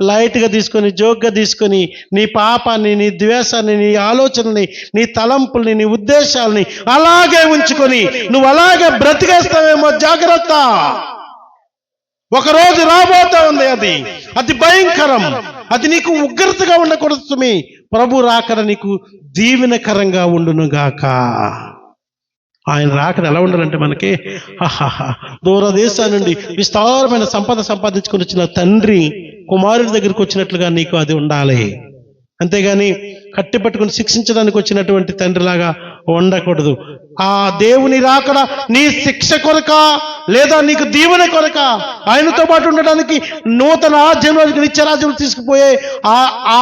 Speaker 1: లైట్గా తీసుకొని జోక్గా తీసుకొని నీ పాపాన్ని, నీ ద్వేషాన్ని, నీ ఆలోచనని, నీ తలంపుల్ని, నీ ఉద్దేశాలని అలాగే ఉంచుకొని నువ్వు అలాగే బ్రతికేస్తావేమో, జాగ్రత్త. ఒకరోజు రాబోతా ఉంది, అది భయంకరం, అది నీకు ఉగ్రతగా ఉండకూడదు. ప్రభు రాకడ నీకు దీవెనకరంగా ఉండునుగాక. ఆయన రాకడ ఎలా ఉండాలంటే మనకి దూరదేశం నుండి విస్తారమైన సంపద సంపాదించుకుని వచ్చిన తండ్రి కుమారుడి దగ్గరికి వచ్చినట్లుగా నీకు అది ఉండాలి. అంతేగాని కట్టి పట్టుకుని శిక్షించడానికి వచ్చినటువంటి తండ్రిలాగా ఉండకూడదు. ఆ దేవుని రాకడ నీ శిక్ష కొరక లేదా నీకు దీవెన కొరక, ఆయనతో పాటు ఉండడానికి నూతన రాజ్యంలోనికి నిత్యరాజ్యం తీసుకుపోయే ఆ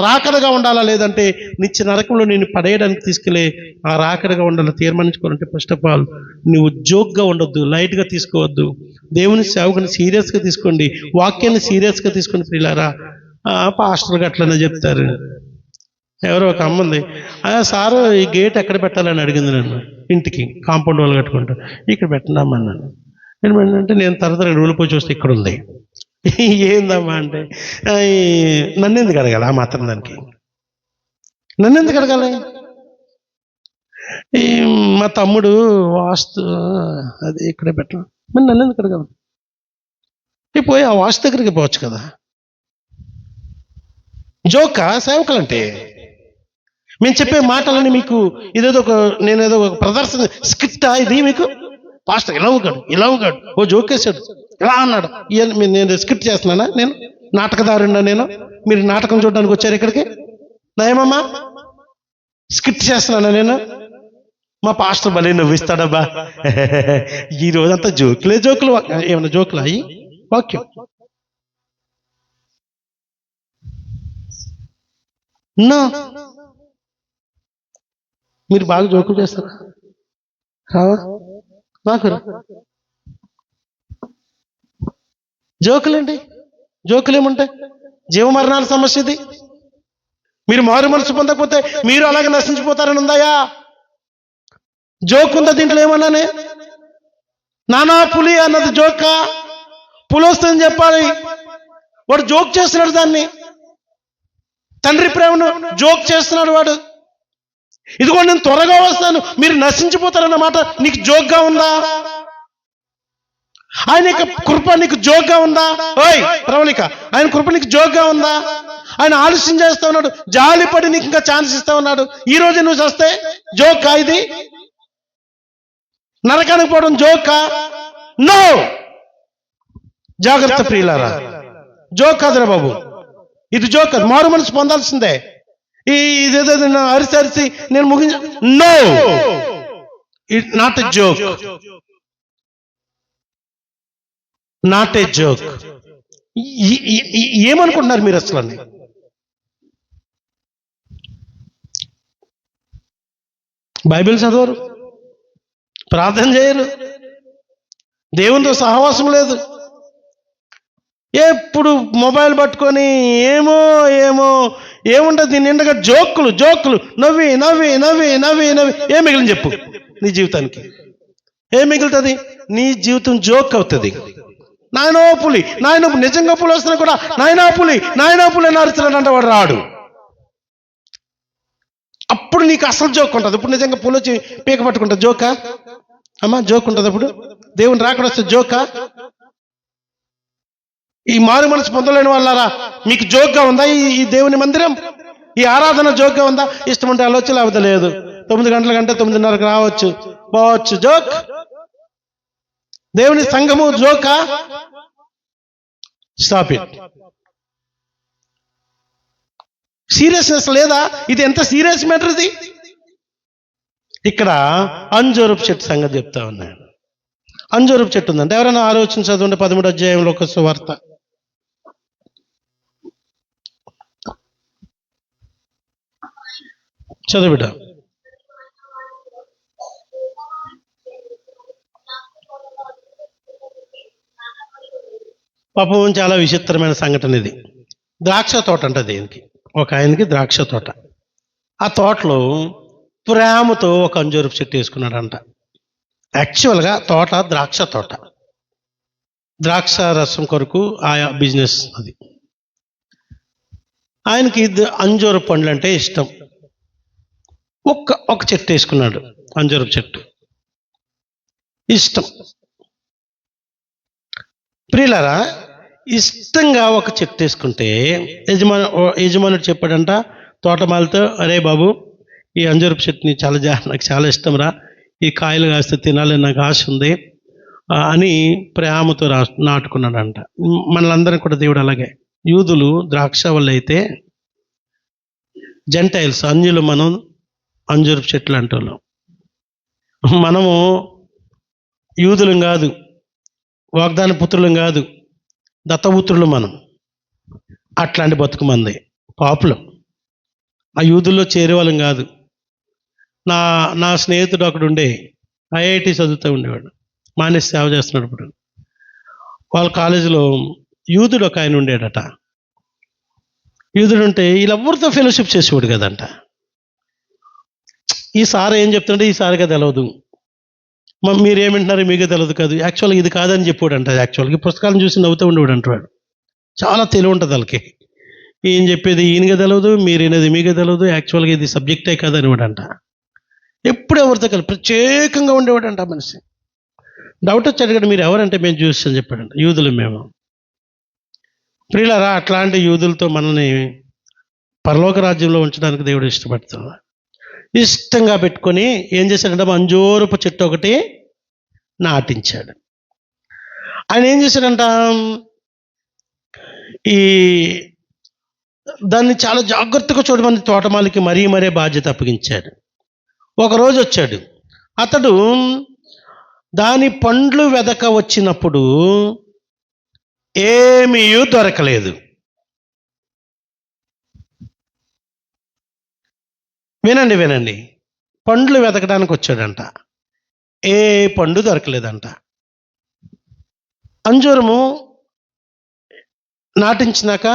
Speaker 1: రాకడగా ఉండాలా, లేదంటే నిత్య నరకంలో నేను పడేయడానికి తీసుకెళ్ళే ఆ రాకడగా ఉండాలా తీర్మానించుకోవాలంటే ఫస్ట్ ఆఫ్ ఆల్ నువ్వు జోక్గా ఉండొద్దు, లైట్గా తీసుకోవద్దు. దేవుని సేవకుని సీరియస్గా తీసుకోండి, వాక్యాన్ని సీరియస్గా తీసుకొని ప్రియులారా. పాస్టర్లు అట్లనే చెప్తారు. ఎవరో ఒక అమ్మ ఉంది, సారు ఈ గేట్ ఎక్కడ పెట్టాలని అడిగింది నన్ను. ఇంటికి కాంపౌండ్ వాళ్ళు కట్టుకుంటా, ఇక్కడ పెట్టినామన్నాను. ఏంటంటే నేను తర్వాత 2 రోజులు పోయి చూస్తే ఇక్కడ ఉంది. ఏందమ్మా అంటే, నన్ను ఎందుకు అడగాలి? ఆ మాత్రం దానికి నన్ను ఎందుకు అడగాలి? మా తమ్ముడు వాస్తు అది ఇక్కడే పెట్టడం, మరి నన్ను ఎందుకు అడగాలి? పోయి ఆ వాస్తు దగ్గరికి పోవచ్చు కదా. జోకా సేవకులంటే? మేము చెప్పే మాటలని మీకు నేనేదో ఒక ప్రదర్శన స్క్రిప్టా ఇది? మీకు పాస్టర్ ఇలా ఉగాడు ఓ జోకేశాడు ఇలా అన్నాడు, నేను స్క్రిప్ట్ చేస్తున్నానా? నేను నాటకదారున్నా? మీరు నాటకం చూడడానికి వచ్చారు ఇక్కడికి? నయమమ్మా స్క్రిప్ట్ చేస్తున్నానా నేను? మా పాస్టర్ భలే నవ్విస్తాడబ్బా, ఈ రోజంతా జోకులు. ఏమన్నా జోకులు అయ్యి వాక్యం నా మీరు బాగా జోకులు చేస్తారా? రావా నాకు జోకులేండి? జోకులు ఏముంటాయి? జీవమరణాల సమస్య ఇది. మీరు మారు మనసు పొందకపోతే మీరు అలాగే నశించిపోతారని ఉందాయా? జోక్ ఉందా దీంట్లో? ఏమన్నానే నానా పులి అన్నది జోకా? పులి వస్తుందని చెప్పాలి, వాడు జోక్ చేస్తున్నాడు. దాన్ని తండ్రి ప్రేమను జోక్ చేస్తున్నాడు వాడు. ఇదిగో నేను త్వరగా వస్తాను, మీరు నశించిపోతారన్నమాట నీకు జోక్గా ఉందా? ఆయన యొక్క కృప నీకు జోక్గా ఉందా? ఓయ్ ప్రవళిక, ఆయన కృప నీకు జోక్గా ఉందా? ఆయన ఆలస్యం చేస్తా ఉన్నాడు, జాలిపడి నీకు ఇంకా ఛాన్స్ ఇస్తా ఉన్నాడు. ఈ రోజు నువ్వు చేస్తే జోకా ఇది? నరకానికి పోవడం జోకా? నో, జాగ్రత్త ప్రియులారా, జోక్ కాదురా బాబు, ఇది జోక్ కాదు. మారు మనసు పొందాల్సిందే. ఇదేదో అరిసి నేను ముగించ. No, it not a joke, not a joke. ఏమనుకుంటున్నారు మీరు అసలు? బైబిల్ చదవరు, ప్రార్థన చేయరు, దేవునితో సహవాసం లేదు, ఎప్పుడు మొబైల్ పట్టుకొని ఏముండదు దీని నిండగా జోకులు నవ్వి ఏం మిగిలిన చెప్పు నీ జీవితానికి? ఏం మిగులుతుంది? నీ జీవితం జోక్ అవుతుంది. నాయనో పులి నిజంగా పులి వస్తున్నా కూడా నాయనా పులి అని అరుస్తున్నాడంటే వాడు రాడు. అప్పుడు నీకు అసలు జోక్ ఉంటుంది. ఇప్పుడు నిజంగా పులి వచ్చి పీక పట్టుకుంటా జోకా అమ్మా? జోక్ ఉంటుంది అప్పుడు. దేవుని రాకడ వస్తే జోకా? ఈ మారు మనసు పొందలేని వాళ్ళారా, మీకు జోక్గా ఉందా ఈ దేవుని మందిరం? ఈ ఆరాధన జోక్గా ఉందా? ఇష్టం ఉంటే వెళ్ళొచ్చు, లేకపోతే లేదు. 9 గంటల కంటే 9:30కు రావచ్చు, పోవచ్చు. జోక్. దేవుని సంఘము జోకా? Stop it. సీరియస్నెస్ లేదా? ఇది ఎంత సీరియస్ మ్యాటర్ ఇది. ఇక్కడ అంజూరపు చెట్టు సంగతి చెప్తా ఉన్నాను. అంజూరపు చెట్టు ఉందంటే ఎవరైనా ఆలోచన చదవండి. 13వ అధ్యాయంలో ఒక సువార్త. చదువుట. పాపం చాలా విచిత్రమైన సంఘటన ఇది. ద్రాక్ష తోట అంట దీనికి. ఒక ఆయనకి ద్రాక్ష తోట. ఆ తోటలో ప్రేమతో ఒక అంజూరపు చెట్టు వేసుకున్నాడంట. యాక్చువల్గా తోట ద్రాక్ష తోట, ద్రాక్ష రసం కొరకు ఆయా బిజినెస్ అది. ఆయనకి అంజూరపు పండ్లు అంటే ఇష్టం. ఒక చెట్టు వేసుకున్నాడు, అంజూరపు చెట్టు ఇష్టం. ప్రియులారా, ఇష్టంగా ఒక చెట్టు వేసుకుంటే యజమానుడు చెప్పాడంట తోటమాలితో, అరే బాబు, ఈ అంజూరపు చెట్టుని నాకు చాలా ఇష్టం రా, ఈ కాయలు కాస్తే తినాలని నాకు ఆశ ఉంది అని ప్రేమతో నాటుకున్నాడంట. మనలందరం కూడా దేవుడు అలాగే, యూదులు ద్రాక్ష వల్ల అయితే జెంటైల్స్ అన్యులు, మనం అంజూరపు చెట్లు అంటున్నాం. మనము యూదులం కాదు, వాగ్దాన పుత్రులం కాదు, దత్తపుత్రులు మనం. అట్లాంటి బతుకు మంది, పాపులం. ఆ యూదుల్లో చేరేవాళ్ళం కాదు. నా స్నేహితుడు ఒకడు ఉండే, ఐఐటి చదువుతూ ఉండేవాడు, మానేసి సేవ చేస్తున్నాడు ఇప్పుడు. వాళ్ళ కాలేజీలో యూదుడు ఒక ఆయన ఉండేడట. యూదుడు ఉంటే వీళ్ళెవరితో ఫెలోషిప్ చేసేవాడు కదంట. ఈ సార్ ఏం చెప్తుంటే ఈ సార్గా తెలియదు, మీరేమింటున్నారు మీకే తెలియదు కాదు, యాక్చువల్గా ఇది కాదని చెప్పాడు అంట. యాక్చువల్గా పుస్తకాలను చూసి నవ్వుతూ ఉండేవాడు అంటాడు. చాలా తెలివి ఉంటుంది వాళ్ళకి, ఏం చెప్పేది ఈయనగా తెలియదు, మీరేనేది మీకే తెలియదు, యాక్చువల్గా ఇది సబ్జెక్టే కాదనివాడంట. ఎప్పుడు ఎవరితో కలిపి ప్రత్యేకంగా ఉండేవాడంట మనిషి. డౌట్ వచ్చి అడిగాడు, మీరు ఎవరంటే మేము చూసి అని చెప్పాడంట. యూదులు మేము. ప్రియులారా, అట్లాంటి యూదులతో మనల్ని పరలోక రాజ్యంలో ఉంచడానికి దేవుడు ఇష్టపడుతున్నాడు. ఇష్టంగా పెట్టుకొని ఏం చేశాడంటే అంజూరపు చెట్టు ఒకటి నాటించాడు. ఆయన ఏం చేశాడంట, దాన్ని చాలా జాగ్రత్తగా చూడమని తోటమాలికి మరీ బాధ్యత అప్పగించాడు. ఒకరోజు వచ్చాడు అతడు, దాని పండ్లు వెదక వచ్చినప్పుడు ఏమీ దొరకలేదు. వినండి, పండ్లు వెతకడానికి వచ్చాడంట, ఏ పండు దొరకలేదంట. అంజూరము నాటించినాక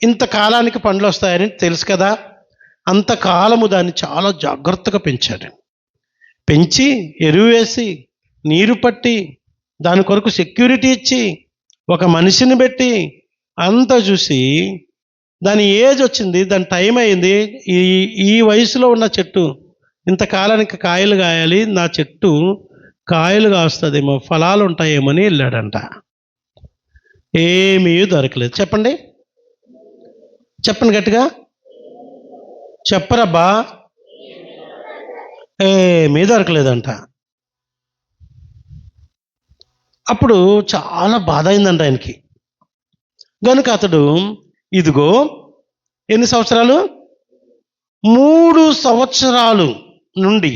Speaker 1: ఇంతకాలానికి పండ్లు వస్తాయని తెలుసు కదా, అంతకాలము దాన్ని చాలా జాగ్రత్తగా పెంచాడు. పెంచి ఎరువు వేసి నీరు పట్టి దాని కొరకు సెక్యూరిటీ ఇచ్చి ఒక మనిషిని పెట్టి అంతా చూసి, దాని ఏజ్ వచ్చింది, దాని టైం అయింది, ఈ వయసులో ఉన్న చెట్టు ఇంతకాలానికి కాయలు కాయాలి, నా చెట్టు కాయలు కాస్తుందేమో, ఫలాలు ఉంటాయేమో అని వెళ్ళాడంట. ఏమీ దొరకలేదు. చెప్పండి గట్టిగా చెప్పరబ్బా. ఏమీ దొరకలేదంట. అప్పుడు చాలా బాధ అయిందంట ఆయనకి. కనుక అతడు, ఇదిగో ఎన్ని సంవత్సరాలు, 3 సంవత్సరాలు నుండి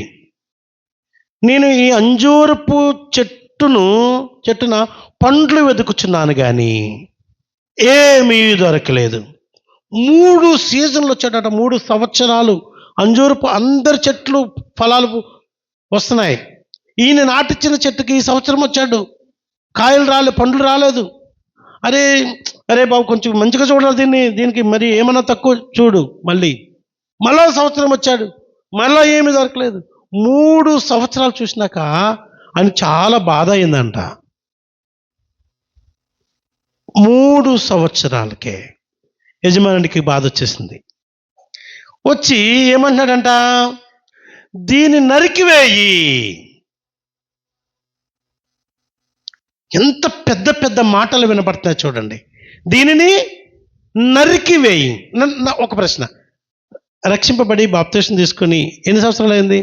Speaker 1: నేను ఈ అంజూరపు చెట్టున పండ్లు వెతుకుచున్నాను కానీ ఏమీ దొరకలేదు. 3 సీజన్లు వచ్చాడట. 3 సంవత్సరాలు అంజూరపు అందరి చెట్లు ఫలాలు వస్తున్నాయి. ఈయన నాటిచ్చిన చెట్టుకి ఈ సంవత్సరం వచ్చాడు, కాయలు రాలేదు, పండ్లు రాలేదు. అరే బాబు, కొంచెం మంచిగా చూడాలి దీనికి మరి ఏమన్నా తక్కువ చూడు. మళ్ళా సంవత్సరం వచ్చాడు, మళ్ళీ ఏమీ దొరకలేదు. 3 సంవత్సరాలు చూసినాక ఆయన చాలా బాధ అయిందంట. 3 సంవత్సరాలకే యజమానుడికి బాధ వచ్చేసింది. వచ్చి ఏమంటున్నాడంట, దీన్ని నరికివేయి. ఎంత పెద్ద పెద్ద మాటలు వినపడుతున్నాయి చూడండి. దీనిని నరికివేయి. ఒక ప్రశ్న, రక్షింపబడి బాప్తిసం తీసుకొని ఎన్ని సంవత్సరాలు అయింది?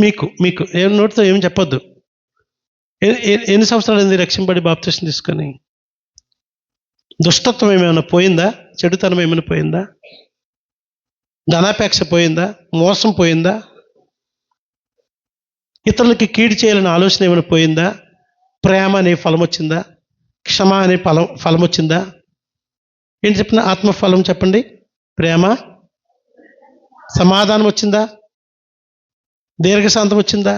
Speaker 1: మీకు నోటితో ఏం చెప్పొద్దు. ఎన్ని సంవత్సరాలు అయింది రక్షింపబడి బాప్తిసం తీసుకొని? దుష్టత్వం ఏమైనా పోయిందా? చెడుతనం ఏమైనా పోయిందా? ధనాపేక్ష పోయిందా? మోసం పోయిందా? ఇతరులకి కీడు చేయాలనే ఆలోచన ఏమైనా పోయిందా? ప్రేమ అనే ఫలం వచ్చిందా? క్షమ అనే ఫలం వచ్చిందా? ఏంటి చెప్పిన ఆత్మఫలం చెప్పండి. ప్రేమ, సమాధానం వచ్చిందా? దీర్ఘశాంతం వచ్చిందా?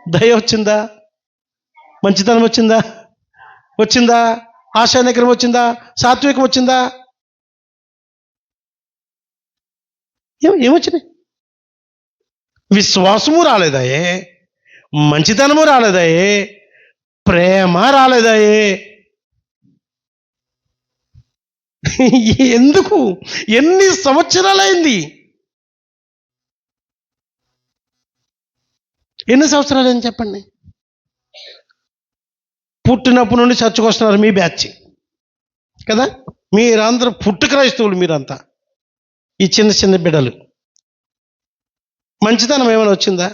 Speaker 1: దయ వచ్చిందా? మంచితనం వచ్చిందా? ఆశానిగ్రహం వచ్చిందా? సాత్వికం వచ్చిందా? ఏమొచ్చినాయి? విశ్వాసము రాలేదాయే, మంచితనము రాలేదాయే, ప్రేమ రాలేదాయే. ఎందుకు? ఎన్ని సంవత్సరాలైంది? ఎన్ని సంవత్సరాలైంది చెప్పండి? పుట్టినప్పటి నుండి చర్చకు వస్తున్నారు మీ బ్యాచ్ కదా, మీరందరూ పుట్టు క్రైస్తవులు. మీరంతా ఈ చిన్న చిన్న బిడ్డలు. మంచితనం ఏమైనా వచ్చిందా?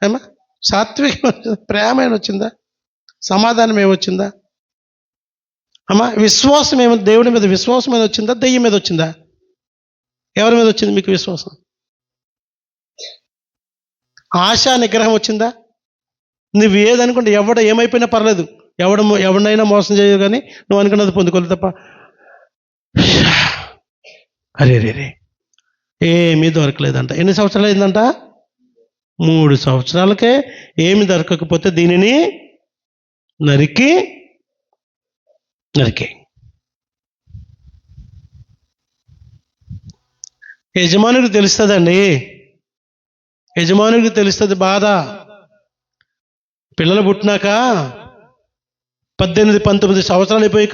Speaker 1: ఏమా సాత్వికం, ప్రేమ ఏమైనా వచ్చిందా? సమాధానం ఏమొచ్చిందా? అమ్మా విశ్వాసం ఏమో, దేవుడి మీద విశ్వాసం మీద వచ్చిందా? దెయ్యం మీద వచ్చిందా? ఎవరి మీద వచ్చింది మీకు విశ్వాసం? ఆశా నిగ్రహం వచ్చిందా? నువ్వు ఏదనుకుంటే ఏమైపోయినా పర్లేదు, ఎవరినైనా మోసం చేయవు, కానీ నువ్వు అనుకున్నది పొందుకోలేదు తప్ప అరే రే ఏమీ దొరకలేదంట. ఎన్ని సంవత్సరాలు అయిందంట? 3 సంవత్సరాలకే ఏమి దొరకకపోతే దీనిని నరికి యజమానికి తెలుస్తుందండి, యజమానికి తెలుస్తుంది బాధ. పిల్లలు పుట్టినాక 18-19 సంవత్సరాలు అయిపోయి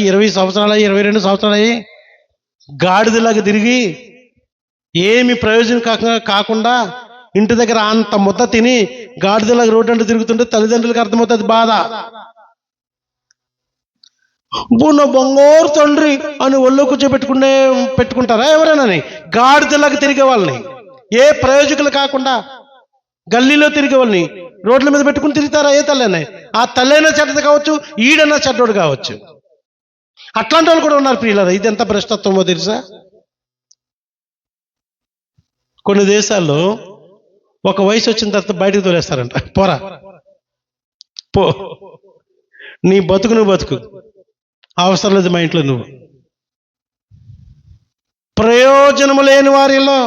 Speaker 1: 20 సంవత్సరాలు అయ్యి 22 సంవత్సరాలు అయ్యి గాడిదలాగా తిరిగి ఏమి ప్రయోజనం కాకుండా ఇంటి దగ్గర అంత ముద్ద తిని గాడిదలాగా రోడ్డు అంటే తిరుగుతుంటే తల్లిదండ్రులకు అర్థమవుతుంది బాధ. బున్న బంగారు తండ్రి అని ఒళ్ళో పెట్టుకుంటారా ఎవరైనా? గాడిదలాగా తిరిగే వాళ్ళని, ఏ ప్రయోజకులు కాకుండా గల్లీలో తిరిగే వాళ్ళని రోడ్ల మీద పెట్టుకుని తిరుగుతారా? ఏ తల్లైనా? ఆ తల్లైనా చెడ్డది కావచ్చు, ఈడైనా చెడ్డోడు కావచ్చు. అట్లాంటి వాళ్ళు కూడా ఉన్నారు ప్రియులారా. ఇది ఎంత భ్రష్టత్వమో తెలుసా? కొన్ని దేశాల్లో ఒక వయసు వచ్చిన తర్వాత బయటకు తోలేస్తారంట. పోరా పో, నీ బతుకు నువ్వు బతుకు, అవసరం లేదు మా ఇంట్లో నువ్వు. ప్రయోజనము లేని వారిలో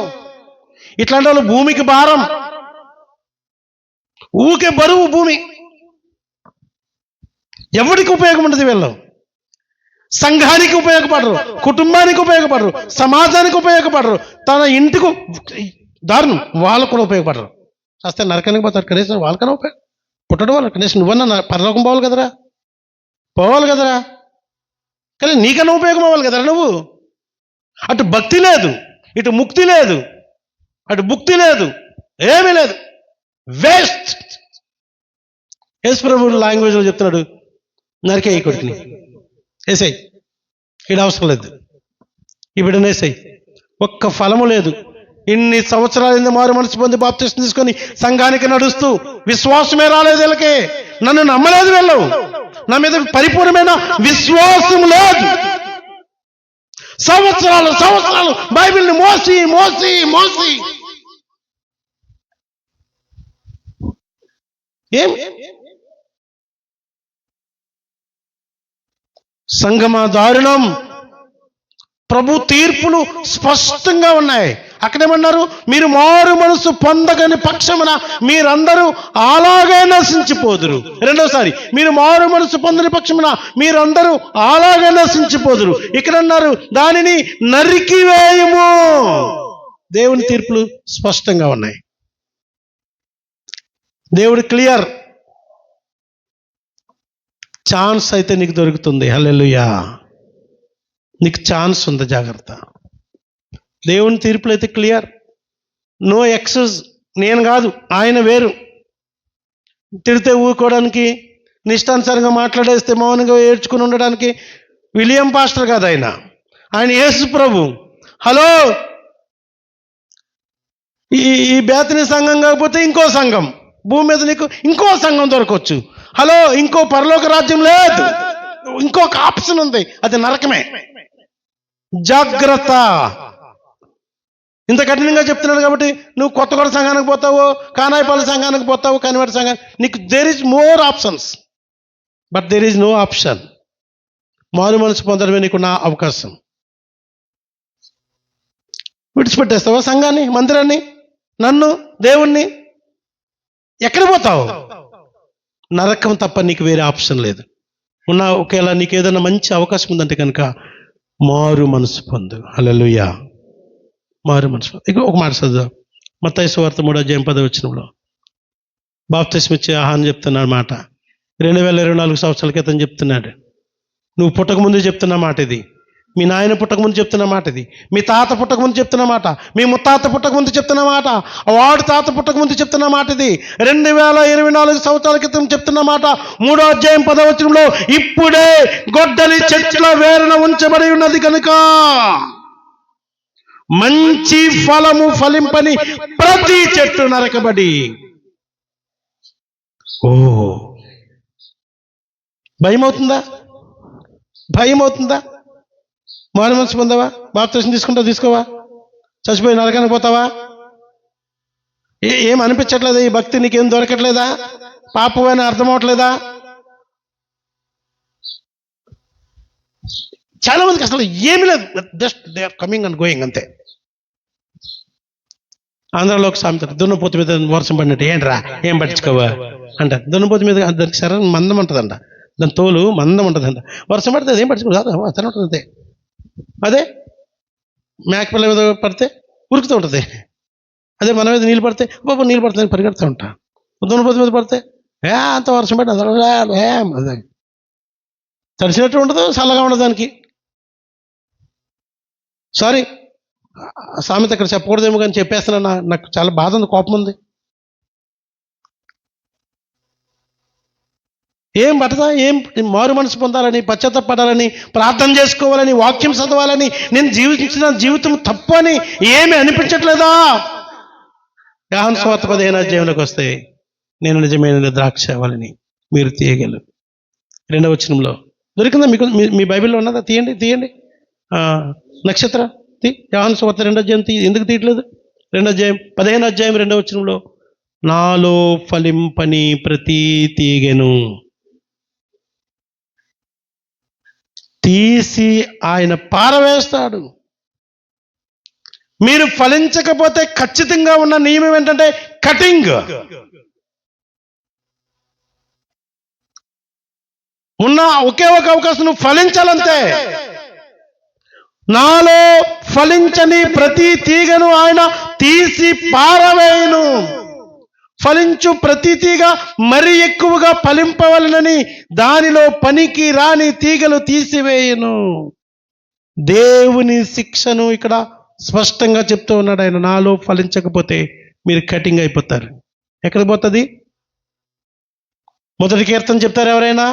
Speaker 1: ఇట్లాంటి వాళ్ళు భూమికి భారం, ఊకే బరువు భూమి. ఎవరికి ఉపయోగం ఉంటుంది వీళ్ళు? సంఘానికి ఉపయోగపడరు, కుటుంబానికి ఉపయోగపడరు, సమాజానికి ఉపయోగపడరు, తన ఇంటికి దారుణం, వాళ్ళకు కూడా ఉపయోగపడరు. వస్తే నరకానికి పోతారు. కనీసం వాళ్ళకన్నా పుట్టడం వల్ల కనీసం నువ్వన్నా పరలోకం పోవాలి కదరా, కానీ నీకన్నా ఉపయోగం అవ్వాలి కదరా నువ్వు. అటు భక్తి లేదు, ఇటు ముక్తి లేదు, అటు భుక్తి లేదు, ఏమీ లేదు, వేస్ట్. యేసు ప్రభువు లాంగ్వేజ్లో చెప్తున్నాడు, నరికే ఈ కొడుకుని, వేసాయి, ఈడ అవసరం లేదు, ఈ బిడ్డను వేసాయి. ఒక్క ఫలము లేదు. ఇన్ని సంవత్సరాలు మారు మనసు పొంది బాప్తిస్మం తీసుకొని సంఘానికి నడుస్తూ విశ్వాసమే రాలేదు వీళ్ళకి. నన్ను నమ్మలేదు వీళ్ళు, నా మీద పరిపూర్ణమైన విశ్వాసం లేదు. సంవత్సరాలు బైబిల్ని మోసి ఏం సంఘమా దారుణం. ప్రభు తీర్పులు స్పష్టంగా ఉన్నాయి. అక్కడేమన్నారు? మీరు మారు మనసు పొందగని పక్షమున మీరందరూ అలాగే నశించిపోదురు. రెండోసారి, మీరు మారు మనసు పొందని పక్షమున మీరందరూ అలాగే నశించిపోదురు. ఇక్కడ అన్నారు, దానిని నరికివేయము. దేవుని తీర్పులు స్పష్టంగా ఉన్నాయి. దేవుడు క్లియర్. ఛాన్స్ అయితే నీకు దొరుకుతుంది. హల్లెలూయా, నీకు ఛాన్స్ ఉంది, జాగ్రత్త. దేవుని తీర్పులు అయితే క్లియర్, నో ఎక్సెస్. నేను కాదు, ఆయన వేరు. తిడితే ఊరుకోవడానికి, నిష్టానుసారంగా మాట్లాడేస్తే మౌనంగా ఏడ్చుకుని ఉండడానికి విలియం పాస్టర్ కాదు ఆయన యేసు ప్రభు. హలో, ఈ బేతనీ సంఘం కాకపోతే ఇంకో సంఘం భూమి మీద నీకు ఇంకో సంఘం దొరకవచ్చు. హలో, ఇంకో పరలోక రాజ్యం లేదు, ఇంకొక ఆప్షన్ ఉంది, అది నరకమే. జాగ్రత్త. ఇంత కఠినంగా చెప్తున్నాడు కాబట్టి నువ్వు కొత్తగూడ సంఘానికి పోతావు, కానాయపల్లి సంఘానికి పోతావు, కనివాటి సంఘానికి, నీకు there is more options, but there is no option. మారు మనసు పొందడమే నీకున్న అవకాశం. విడిచిపెట్టేస్తావా సంఘాన్ని, మందిరాన్ని, నన్ను, దేవుణ్ణి? ఎక్కడ పోతావు? నరకం తప్ప నీకు వేరే ఆప్షన్ లేదు. ఒకేలా నీకు ఏదైనా మంచి అవకాశం ఉందంటే కనుక మారు మనసు పొందు. హల్లెలూయా, మారు మనసు. ఇక ఒక మాట చదువు, మత్తయి సువార్త 3:10 బాప్తిస్మం ఇచ్చే ఆహారం చెప్తున్నాడు మాట. 2024 సంవత్సరాల క్రితం చెప్తున్నాడు. నువ్వు పుట్టక ముందు చెప్తున్న మాట ఇది. మీ నాయన పుట్టకముందు చెప్తున్న మాట ఇది, మీ తాత పుట్టకముందు చెప్తున్న మాట, మీ ముత్తాత పుట్టకముందు చెప్తున్న మాట, వాడు తాత పుట్టకముందు చెప్తున్న మాట ఇది, 2024 సంవత్సరాల క్రితం చెప్తున్న మాట. 3వ అధ్యాయం 10వ వచనంలో, ఇప్పుడే గొడ్డలి చెట్ల వేరున ఉంచబడి ఉన్నది కనుక మంచి ఫలము ఫలింపని ప్రతి చెట్టు నరకబడి. ఓ, భయం అవుతుందా? భయం అవుతుందా? మారు మనసు పొందావా? బాప్తిసం తీసుకోవా? చచ్చిపోయి నరకానికి పోతావా? ఏం అనిపించట్లేదా? ఈ భక్తి నీకేం దొరకట్లేదా? పాపమని అర్థం అవట్లేదా? చాలా మందికి అసలు ఏమి లేదు, just they are coming and going అంతే. ఆంధ్రాలో ఒక సామెత, దున్నపోతు మీద వర్షం పడినట్టు. ఏంట్రా ఏం పట్టించుకోవా అంట. దున్నపోతు మీద దానికి సరైన మందం ఉంటుందంట, దాని తోలు మందం ఉంటుందంట. వర్షం పడితే అదేం పట్టించుకోదు, అతను ఉంటుంది అంతే. అదే మేకపిల్ల మీద పడితే ఉరుకుతూ ఉంటుంది. అదే మన మీద నీళ్ళు పడితే బాబు నీళ్ళు పడుతుంది పరిగెడుతూ ఉంటా. దున్నపోతు మీద పడితే అంత వర్షం పడి అదే తడిసినట్టు ఉండదు, చల్లగా ఉండదు దానికి. సారీ, సామెత ఇక్కడ చెప్పకూడదేమో కానీ చెప్పేస్తున్నా. నాకు చాలా బాధ ఉంది, కోపం ఉంది. ఏం పట్టదా? ఏం మారు మనసు పొందాలని, పశ్చాత్తపడాలని, ప్రార్థన చేసుకోవాలని, వాక్యం చదవాలని, నేను జీవించిన జీవితం తప్పు అని ఏమి అనిపించట్లేదా? యోహాను సువార్త 15వ అధ్యాయంలోకి వస్తే, నేను నిజమైన ద్రాక్ష వాళ్ళని మీరు తీయగలరు. 2వ వచనంలో దొరికిందా మీకు? మీ బైబిల్లో ఉన్నదా? తీయండి. నక్షత్ర యోహాను సువార్త 2వ అధ్యాయం ఎందుకు తీయట్లేదు? 2వ అధ్యాయం 15వ అధ్యాయం 2వ వచనంలో, నాలో ఫలింపని ప్రతి తీగెను తీసి ఆయన పారవేస్తాడు. మీరు ఫలించకపోతే ఖచ్చితంగా ఉన్న నియమం ఏంటంటే కటింగ్. ఉన్న ఒకే ఒక అవకాశం, నువ్వు ఫలించాలంతే. నాలో ఫలించని ప్రతి తీగను ఆయన తీసి పారవేయును. ఫలించు ప్రతి తీగ మరి ఎక్కువగా ఫలింపవలనని దానిలో పనికి రాని తీగలు తీసివేయును. దేవుని శిక్షను ఇక్కడ స్పష్టంగా చెప్తూ ఉన్నాడు ఆయన. నాలో ఫలించకపోతే మీరు కటింగ్ అయిపోతారు. ఎక్కడికి పోతుంది? మొదటి కీర్తన చెప్తారు ఎవరైనా?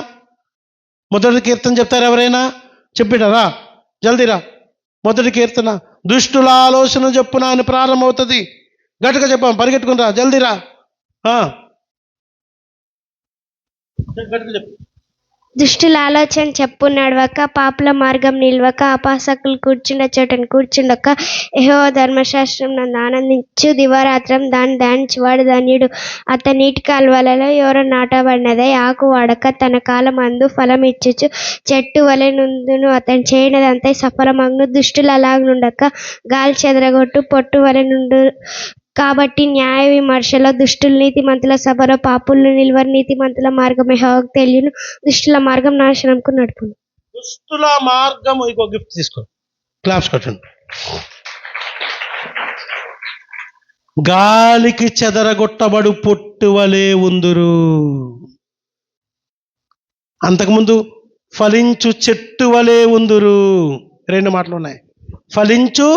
Speaker 1: చెప్పిటారా? జల్దీరా. మొదటి కీర్తన, దుష్టుల ఆలోచన చెప్పున అని ప్రారంభమవుతుంది. గట్టిగా చెప్పాం, పరిగెట్టుకుని రా, జల్దీరా. గట్టిగా చెప్పు.
Speaker 2: దుష్టుల ఆలోచన చెప్పు నడవక, పాపుల మార్గం నిల్వక, అపాసకులు కూర్చుండ చోటను కూర్చుండక, యెహోవా ధర్మశాస్త్రం నందు ఆనందించు దివారాత్రం దాన్ని ధ్యానించువాడు ధన్యుడు. అతని నీటి కాలువలలో ఎవరో నాటబడినదై ఆకు వాడక తన కాలమందు ఫలం ఇచ్చుచు చెట్టు వలె నుండును. అతను చేయనిదంతా సఫలమగును. దుష్టులు అలాగనుండక గాలి చెదరగొట్టు పొట్టు వలె నుండు. కాబట్టి న్యాయ విమర్శలో దుష్టులు, నీతిమంతుల సభలో పాపులు నిలువరు. నీతిమంతుల మార్గం యెహోవాకు తెలియను, దుష్టుల మార్గం నాశనంకు నడుపును.
Speaker 1: దుష్టుల మార్గం, ఇంకో గిఫ్ట్ తీసుకో, క్లాప్స్ కొట్టండి. గాలికి చెదరగొట్టబడు పొట్టు వలె ఉందురు. అంతకుముందు ఫలించు చెట్టు వలె ఉందురు. 2 మాటలు ఉన్నాయి. ఫలించు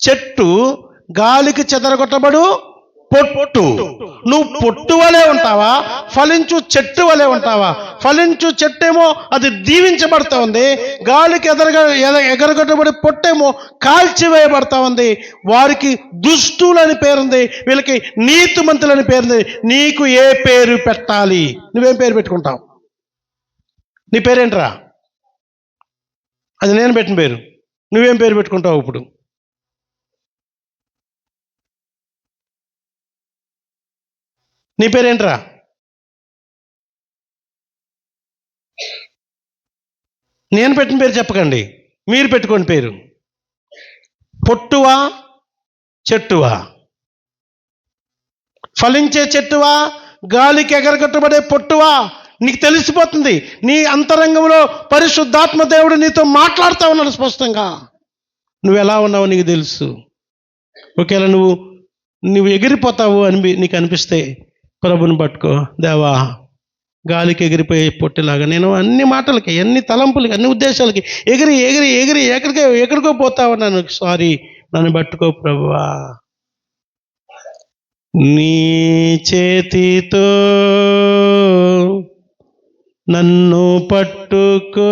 Speaker 1: చెట్టు, గాలికి చెదరగొట్టబడు పొట్టు. నువ్వు పొట్టు వలె ఉంటావా? ఫలించు చెట్టు వలె ఉంటావా? ఫలించు చెట్టేమో అది దీవించబడతా ఉంది, గాలికి ఎగరగొట్టబడి పొట్టేమో కాల్చివేయబడతా ఉంది. వారికి దుష్టులని పేరుంది, వీళ్ళకి నీతిమంతులని పేరుంది. నీకు ఏ పేరు పెట్టాలి? నువ్వేం పేరు పెట్టుకుంటావు? నీ పేరేంట్రా? అది నేను పెట్టిన పేరు. నువ్వేం పేరు పెట్టుకుంటావు? ఇప్పుడు నీ పేరేంట్రా? నేను పెట్టిన పేరు చెప్పకండి, మీరు పెట్టుకోండి పేరు. పొట్టువా చెట్టువా? ఫలించే చెట్టువా, గాలికి ఎగరగొట్టబడే పొట్టువా? నీకు తెలిసిపోతుంది. నీ అంతరంగంలో పరిశుద్ధాత్మ దేవుడు నీతో మాట్లాడుతూ ఉన్నాడు స్పష్టంగా. నువ్వు ఎలా ఉన్నావో నీకు తెలుసు. ఒకవేళ నువ్వు ఎగిరిపోతావు అని నీకు అనిపిస్తే ప్రభుని పట్టుకో. దేవా, గాలికి ఎగిరిపోయే పొట్టిలాగా నేను అన్ని మాటలకి, అన్ని తలంపులకి, అన్ని ఉద్దేశాలకి ఎగిరి ఎగిరి ఎగిరి ఎక్కడికో పోతా ఉన్నాను. సారీ, నన్ను పట్టుకో ప్రభువా, నీ చేతితో నన్ను పట్టుకో.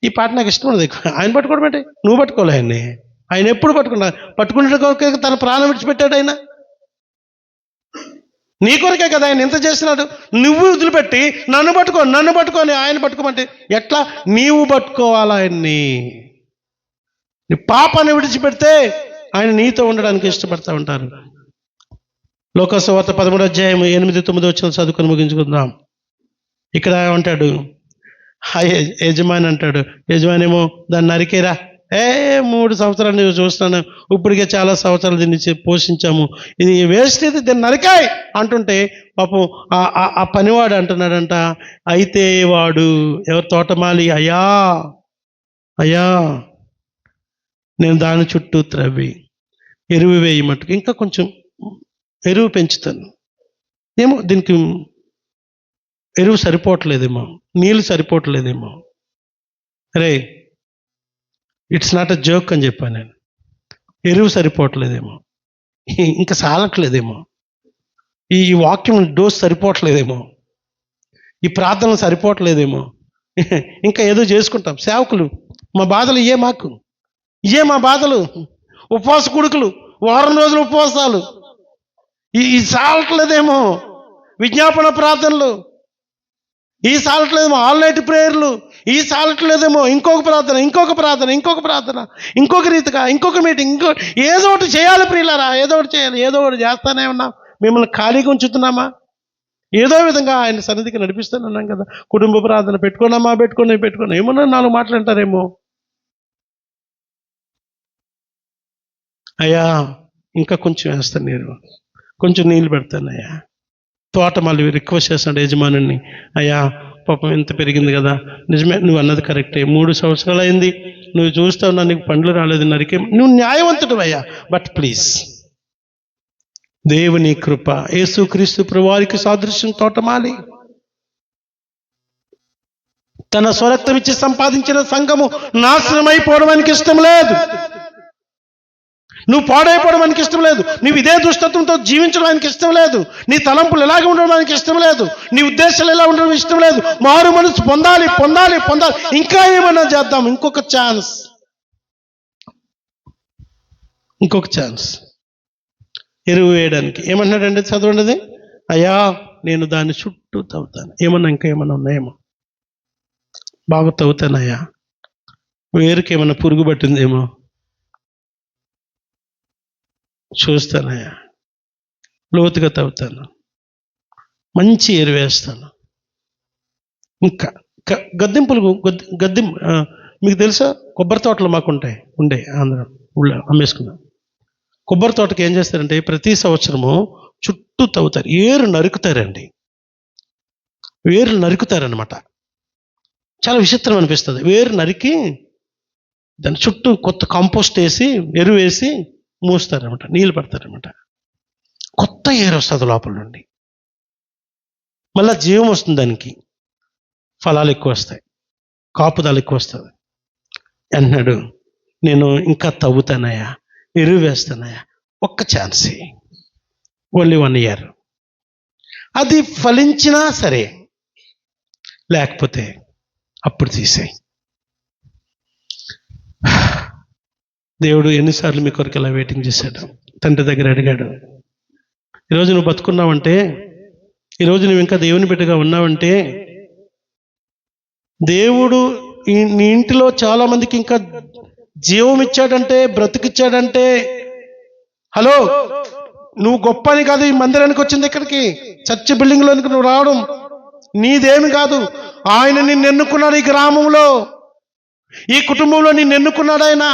Speaker 1: ఈ పాట నాకు ఇష్టం ఉండదు. ఆయన పట్టుకోవడం అంటే నువ్వు పట్టుకోవాలి ఆయన్ని. ఆయన ఎప్పుడు పట్టుకునే తన ప్రాణం విడిచిపెట్టాడు ఆయన. నీ కొరకే కదా ఆయన ఎంత చేస్తున్నాడు. నువ్వు వదిలిపెట్టి నన్ను పట్టుకొని ఆయన పట్టుకోమంటే ఎట్లా? నీవు పట్టుకోవాలి ఆయన్ని. నీ పాపాన్ని విడిచిపెడితే ఆయన నీతో ఉండడానికి ఇష్టపడతా ఉంటారు. లోకసువార్త 13:8-9 చదువుకొని ముగించుకుందాం. ఇక్కడ అంటాడు, యజమాని అంటాడు, యజమాని ఏమో దాన్ని నరికేరా, 3 సంవత్సరాలు నువ్వు చూస్తున్నాను, ఇప్పటికే చాలా సంవత్సరాలు దీన్ని పోషించాము, ఇది వేస్ట్, ఇది దీన్ని నరికాయ్ అంటుంటే పాపం ఆ పనివాడు అంటున్నాడంట, అయితే వాడు ఎవరు తోటమాలి, అయ్యా నేను దాని చుట్టూ త్రవ్వి ఎరువు వేయి మట్టుకు ఇంకా కొంచెం ఎరువు పెంచుతాను, ఏమో దీనికి ఎరువు సరిపోవట్లేదేమో, నీళ్ళు సరిపోవట్లేదేమో, అరే ఇట్స్ నాట్ అ జోక్ అని చెప్పాను నేను. ఎరువు సరిపోవట్లేదేమో, ఇంకా సాలట్లేదేమో, ఈ వాక్యం డోస్ సరిపోవట్లేదేమో, ఈ ప్రార్థనలు సరిపోవట్లేదేమో, ఇంకా ఏదో చేసుకుంటాం. సేవకులు మా బాధలు ఇయే మా బాధలు, ఉపవాస కుడుకులు, వారం రోజులు ఉపవాసాలు, ఈ సాలట్లేదేమో, విజ్ఞాపన ప్రార్థనలు ఈ సాలట్లేదేమో, ఆల్ నైట్ ప్రేయర్లు ఈ సాలట్లేదేమో, ఇంకొక ప్రార్థన, ఇంకొక రీతిగా, ఇంకొక మీటింగ్, ఏదో ఒకటి చేయాలి ప్రియులారా, ఏదో ఒకటి చేస్తానే ఉన్నాం. మిమ్మల్ని ఖాళీగా ఉంచుతున్నామా? ఏదో విధంగా ఆయన సన్నిధికి నడిపిస్తూనే ఉన్నాం కదా. కుటుంబ ప్రార్థన పెట్టుకుని ఏమన్నా 4 మాట్లాంటారేమో, అయ్యా ఇంకా కొంచెం వేస్తాను నీరు, కొంచెం నీళ్ళు పెడతానయ్యా. తోట మళ్ళీ రిక్వెస్ట్ చేస్తున్నాడు యజమానుని, అయ్యా పాపం ఎంత పెరిగింది కదా, నిజమే నువ్వు అన్నది కరెక్టే, 3 సంవత్సరాలు అయింది, నువ్వు చూస్తావు నా నీకు పండ్లు రాలేదు, నరికే, నువ్వు న్యాయవంతుడు అయ్యా, బట్ ప్లీజ్. దేవుని కృప, యేసుక్రీస్తు ప్రభువారికి సాదృశ్యం తోటమాలి. తన స్వరక్తం ఇచ్చి సంపాదించిన సంఘము నాశనమైపోవడం ఆయనకి ఇష్టం లేదు. నువ్వు పాడైపోవడం ఆయనకి ఇష్టం లేదు. నువ్వు ఇదే దుష్టత్వంతో జీవించడం ఆయనకి ఇష్టం లేదు. నీ తలంపులు ఎలాగ ఉండడం ఆయనకి ఇష్టం లేదు. నీ ఉద్దేశాలు ఎలా ఉండడం ఇష్టం లేదు. మారు మనసు పొందాలి. ఇంకా ఏమైనా చేద్దాం, ఇంకొక ఛాన్స్ ఎరువు వేయడానికి. ఏమన్నాడంటే చదవండి, అయ్యా నేను దాన్ని చుట్టూ తవ్వుతాను, ఇంకా ఏమన్నా ఉన్నాయేమో, బాగా తవ్వుతానయ్యా, వేరుకి ఏమన్నా పురుగు పట్టిందేమో చూస్తానయ్యా, లోతుగా తవ్వుతాను, మంచి ఎరువు వేస్తాను. ఇంకా మీకు తెలుసా, కొబ్బరి తోటలు మాకు ఉండే ఆంధ్ర ఊళ్ళో అమ్మేసుకున్నాం. కొబ్బరి తోటకి ఏం చేస్తారంటే ప్రతి సంవత్సరము చుట్టూ తవ్వుతారు, ఏరు నరుకుతారనమాట. చాలా విచిత్రం అనిపిస్తుంది. వేరు నరికి దాని చుట్టూ కొత్త కాంపోస్ట్ వేసి, ఎరువు వేసి మూస్తారనమాట, నీళ్ళు పడతారనమాట. కొత్త ఏరు వస్తుంది లోపల నుండి, మళ్ళా జీవం వస్తుంది, దానికి ఫలాలు ఎక్కువ వస్తాయి, కాపుదాలు ఎక్కువ వస్తుంది. అన్నాడు, నేను ఇంకా తవ్వుతానయ్యా, ఎరువు వేస్తానయ్యా, ఒక్క ఛాన్స్, ఓన్లీ 1 year. అది ఫలించినా సరే, లేకపోతే అప్పుడు తీసేయి. దేవుడు ఎన్నిసార్లు మీ కొరకు ఇలా వెయిటింగ్ చేశాడు. తండ్రి దగ్గర అడిగాడు, ఈరోజు నువ్వు బతుకున్నావంటే, ఈరోజు నువ్వు ఇంకా దేవుని బిడ్డగా ఉన్నావంటే, దేవుడు నీ ఇంటిలో చాలా మందికి ఇంకా జీవం ఇచ్చాడంటే, బ్రతికిచ్చాడంటే, హలో నువ్వు గొప్ప అని కాదు ఈ మందిరానికి వచ్చింది, ఇక్కడికి చర్చ్ బిల్డింగ్లోనికి నువ్వు రావడం నీదేమి కాదు. ఆయన నిన్ను ఎన్నుకున్నాడు, ఈ గ్రామంలో, ఈ కుటుంబంలో నిన్ను ఎన్నుకున్నాడు. ఆయన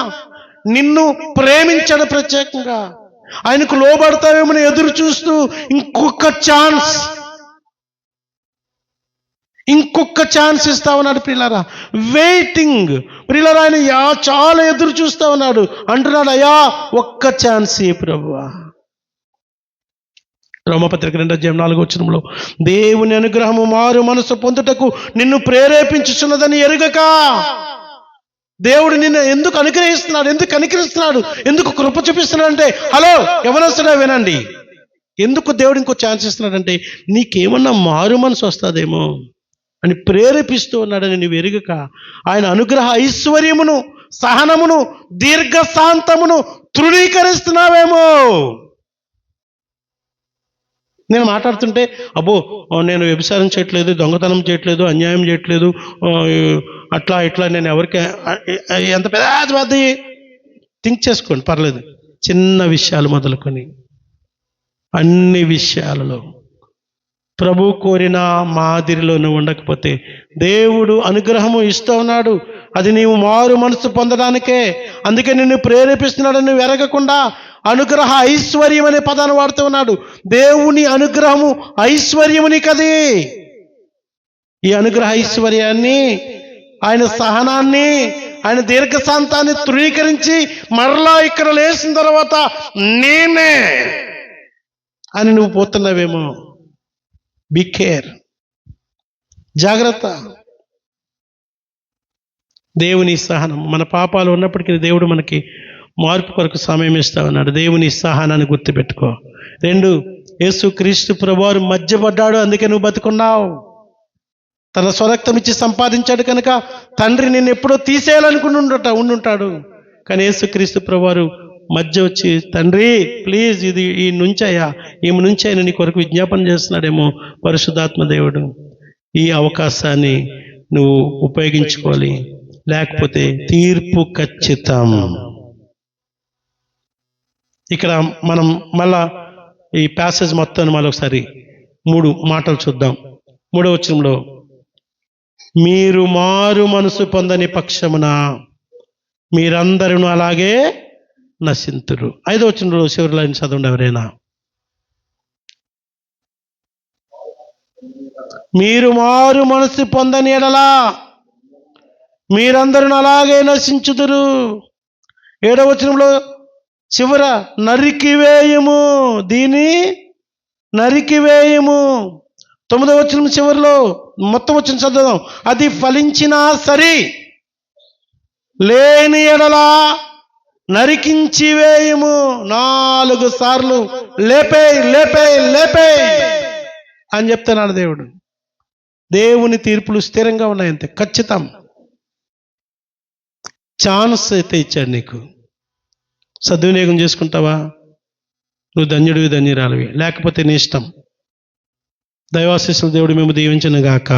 Speaker 1: నిన్ను ప్రేమించాడు ప్రత్యేకంగా. ఆయనకు లోబడతావేమని ఎదురు చూస్తూ ఇంకొక ఛాన్స్ ఇస్తా ఉన్నాడు ప్రియులారా. వెయిటింగ్ ప్రియులారా, ఆయన చాలా ఎదురు చూస్తా ఉన్నాడు. అంటున్నాడు, అయ్యా ఒక్క ఛాన్స్ ప్రభువా, రోమపత్రిక 2:4 దేవుని అనుగ్రహము మారు మనసు పొందుటకు నిన్ను ప్రేరేపించుచున్నదని ఎరుగక. దేవుడు నిన్ను ఎందుకు అనుగ్రహిస్తున్నాడు, ఎందుకు కనికరిస్తున్నాడు, ఎందుకు కృప చూపిస్తున్నాడు అంటే, హలో ఎవరొస్తున్నా వినండి, ఎందుకు దేవుడు ఇంకో ఛాన్స్ ఇస్తున్నాడంటే నీకేమన్నా మారు మనసు వస్తుందేమో అని ప్రేరేపిస్తూ ఉన్నాడని నువ్వు ఎరుగక ఆయన అనుగ్రహ ఐశ్వర్యమును, సహనమును, దీర్ఘశాంతమును తృణీకరిస్తున్నావేమో. నేను మాట్లాడుతుంటే అబ్బో నేను వ్యభిచారం చేయట్లేదు, దొంగతనం చేయట్లేదు, అన్యాయం చేయట్లేదు, అట్లా ఇట్లా నేను ఎవరికి ఎంత పెద్ద థింక్ చేసుకోండి, పర్లేదు. చిన్న విషయాలు మొదలుకొని అన్ని విషయాలలో ప్రభు కోరిన మాదిరిలో నువ్వు ఉండకపోతే దేవుడు అనుగ్రహము ఇస్తూ ఉన్నాడు. అది నీవు మారు మనసు పొందడానికే, అందుకే నిన్ను ప్రేరేపిస్తున్నాడు. నువ్వు ఎరగకుండా అనుగ్రహ ఐశ్వర్యం అనే పదాన్ని వాడుతూ ఉన్నాడు. దేవుని అనుగ్రహము ఐశ్వర్యముని కది. ఈ అనుగ్రహ ఐశ్వర్యాన్ని, ఆయన సహనాన్ని, ఆయన దీర్ఘశాంతాన్ని తృణీకరించి మరలా ఇక్కడ లేచిన తర్వాత నేనే అని నువ్వు పోతున్నావేమో. బీ కేర్, జాగ్రత్త. దేవుని సహనం, మన పాపాలు ఉన్నప్పటికీ దేవుడు మనకి మార్పు కొరకు సమయం ఇస్తా ఉన్నాడు. దేవుని సహనాన్ని గుర్తుపెట్టుకో. 2, యేసుక్రీస్తు ప్రభువారు మధ్యపడ్డాడు, అందుకే నువ్వు బతుకున్నావు. తన స్వరక్తం ఇచ్చి సంపాదించాడు కనుక తండ్రి నిన్ను ఎప్పుడో తీసేయాలనుకుని ఉండుంటాడు. కానీ యేసుక్రీస్తు ప్రభువారు మధ్య వచ్చి, తండ్రి ప్లీజ్ ఇది ఈ నుంచయ్యా, ఈమె నుంచి ఆయన నీ కొరకు విజ్ఞాపన చేస్తున్నాడేమో పరిశుద్ధాత్మ దేవుడు. ఈ అవకాశాన్ని నువ్వు ఉపయోగించుకోవాలి, లేకపోతే తీర్పు ఖచ్చితం. ఇక్కడ మనం మళ్ళా ఈ ప్యాసేజ్ మొత్తాన్ని మరొకసారి 3 మాటలు చూద్దాం. 3వ వచనంలో, మీరు మారు మనసు పొందని పక్షమున మీరందరూ అలాగే నశింతురు. 5వ వచనంలో చివరి లైన్ చదవండి ఎవరైనా. మీరు మారు మనసు పొందని ఎడలా మీరందరూ అలాగే నశించుదురు. 7వ వచనంలో చివర నరికివేయము, దీని నరికివేయము. 9వ వచనం చివరిలో మొత్తం వచనం చదువుదాం. అది ఫలించినా సరి, లేని ఎడలా నరికించి వేయము. 4 సార్లు లేపే లేపే లేపే అని చెప్తున్నాడు దేవుడు. దేవుని తీర్పులు స్థిరంగా ఉన్నాయంతే, ఖచ్చితం. ఛాన్స్ అయితే ఇచ్చాడు నీకు, సద్వినియోగం చేసుకుంటావా? నువ్వు ధన్యుడివి, ధన్యురాలివి. లేకపోతే నీ ఇష్టం. దైవాశీస్సులు దేవుడు మేము దీవించును గాక.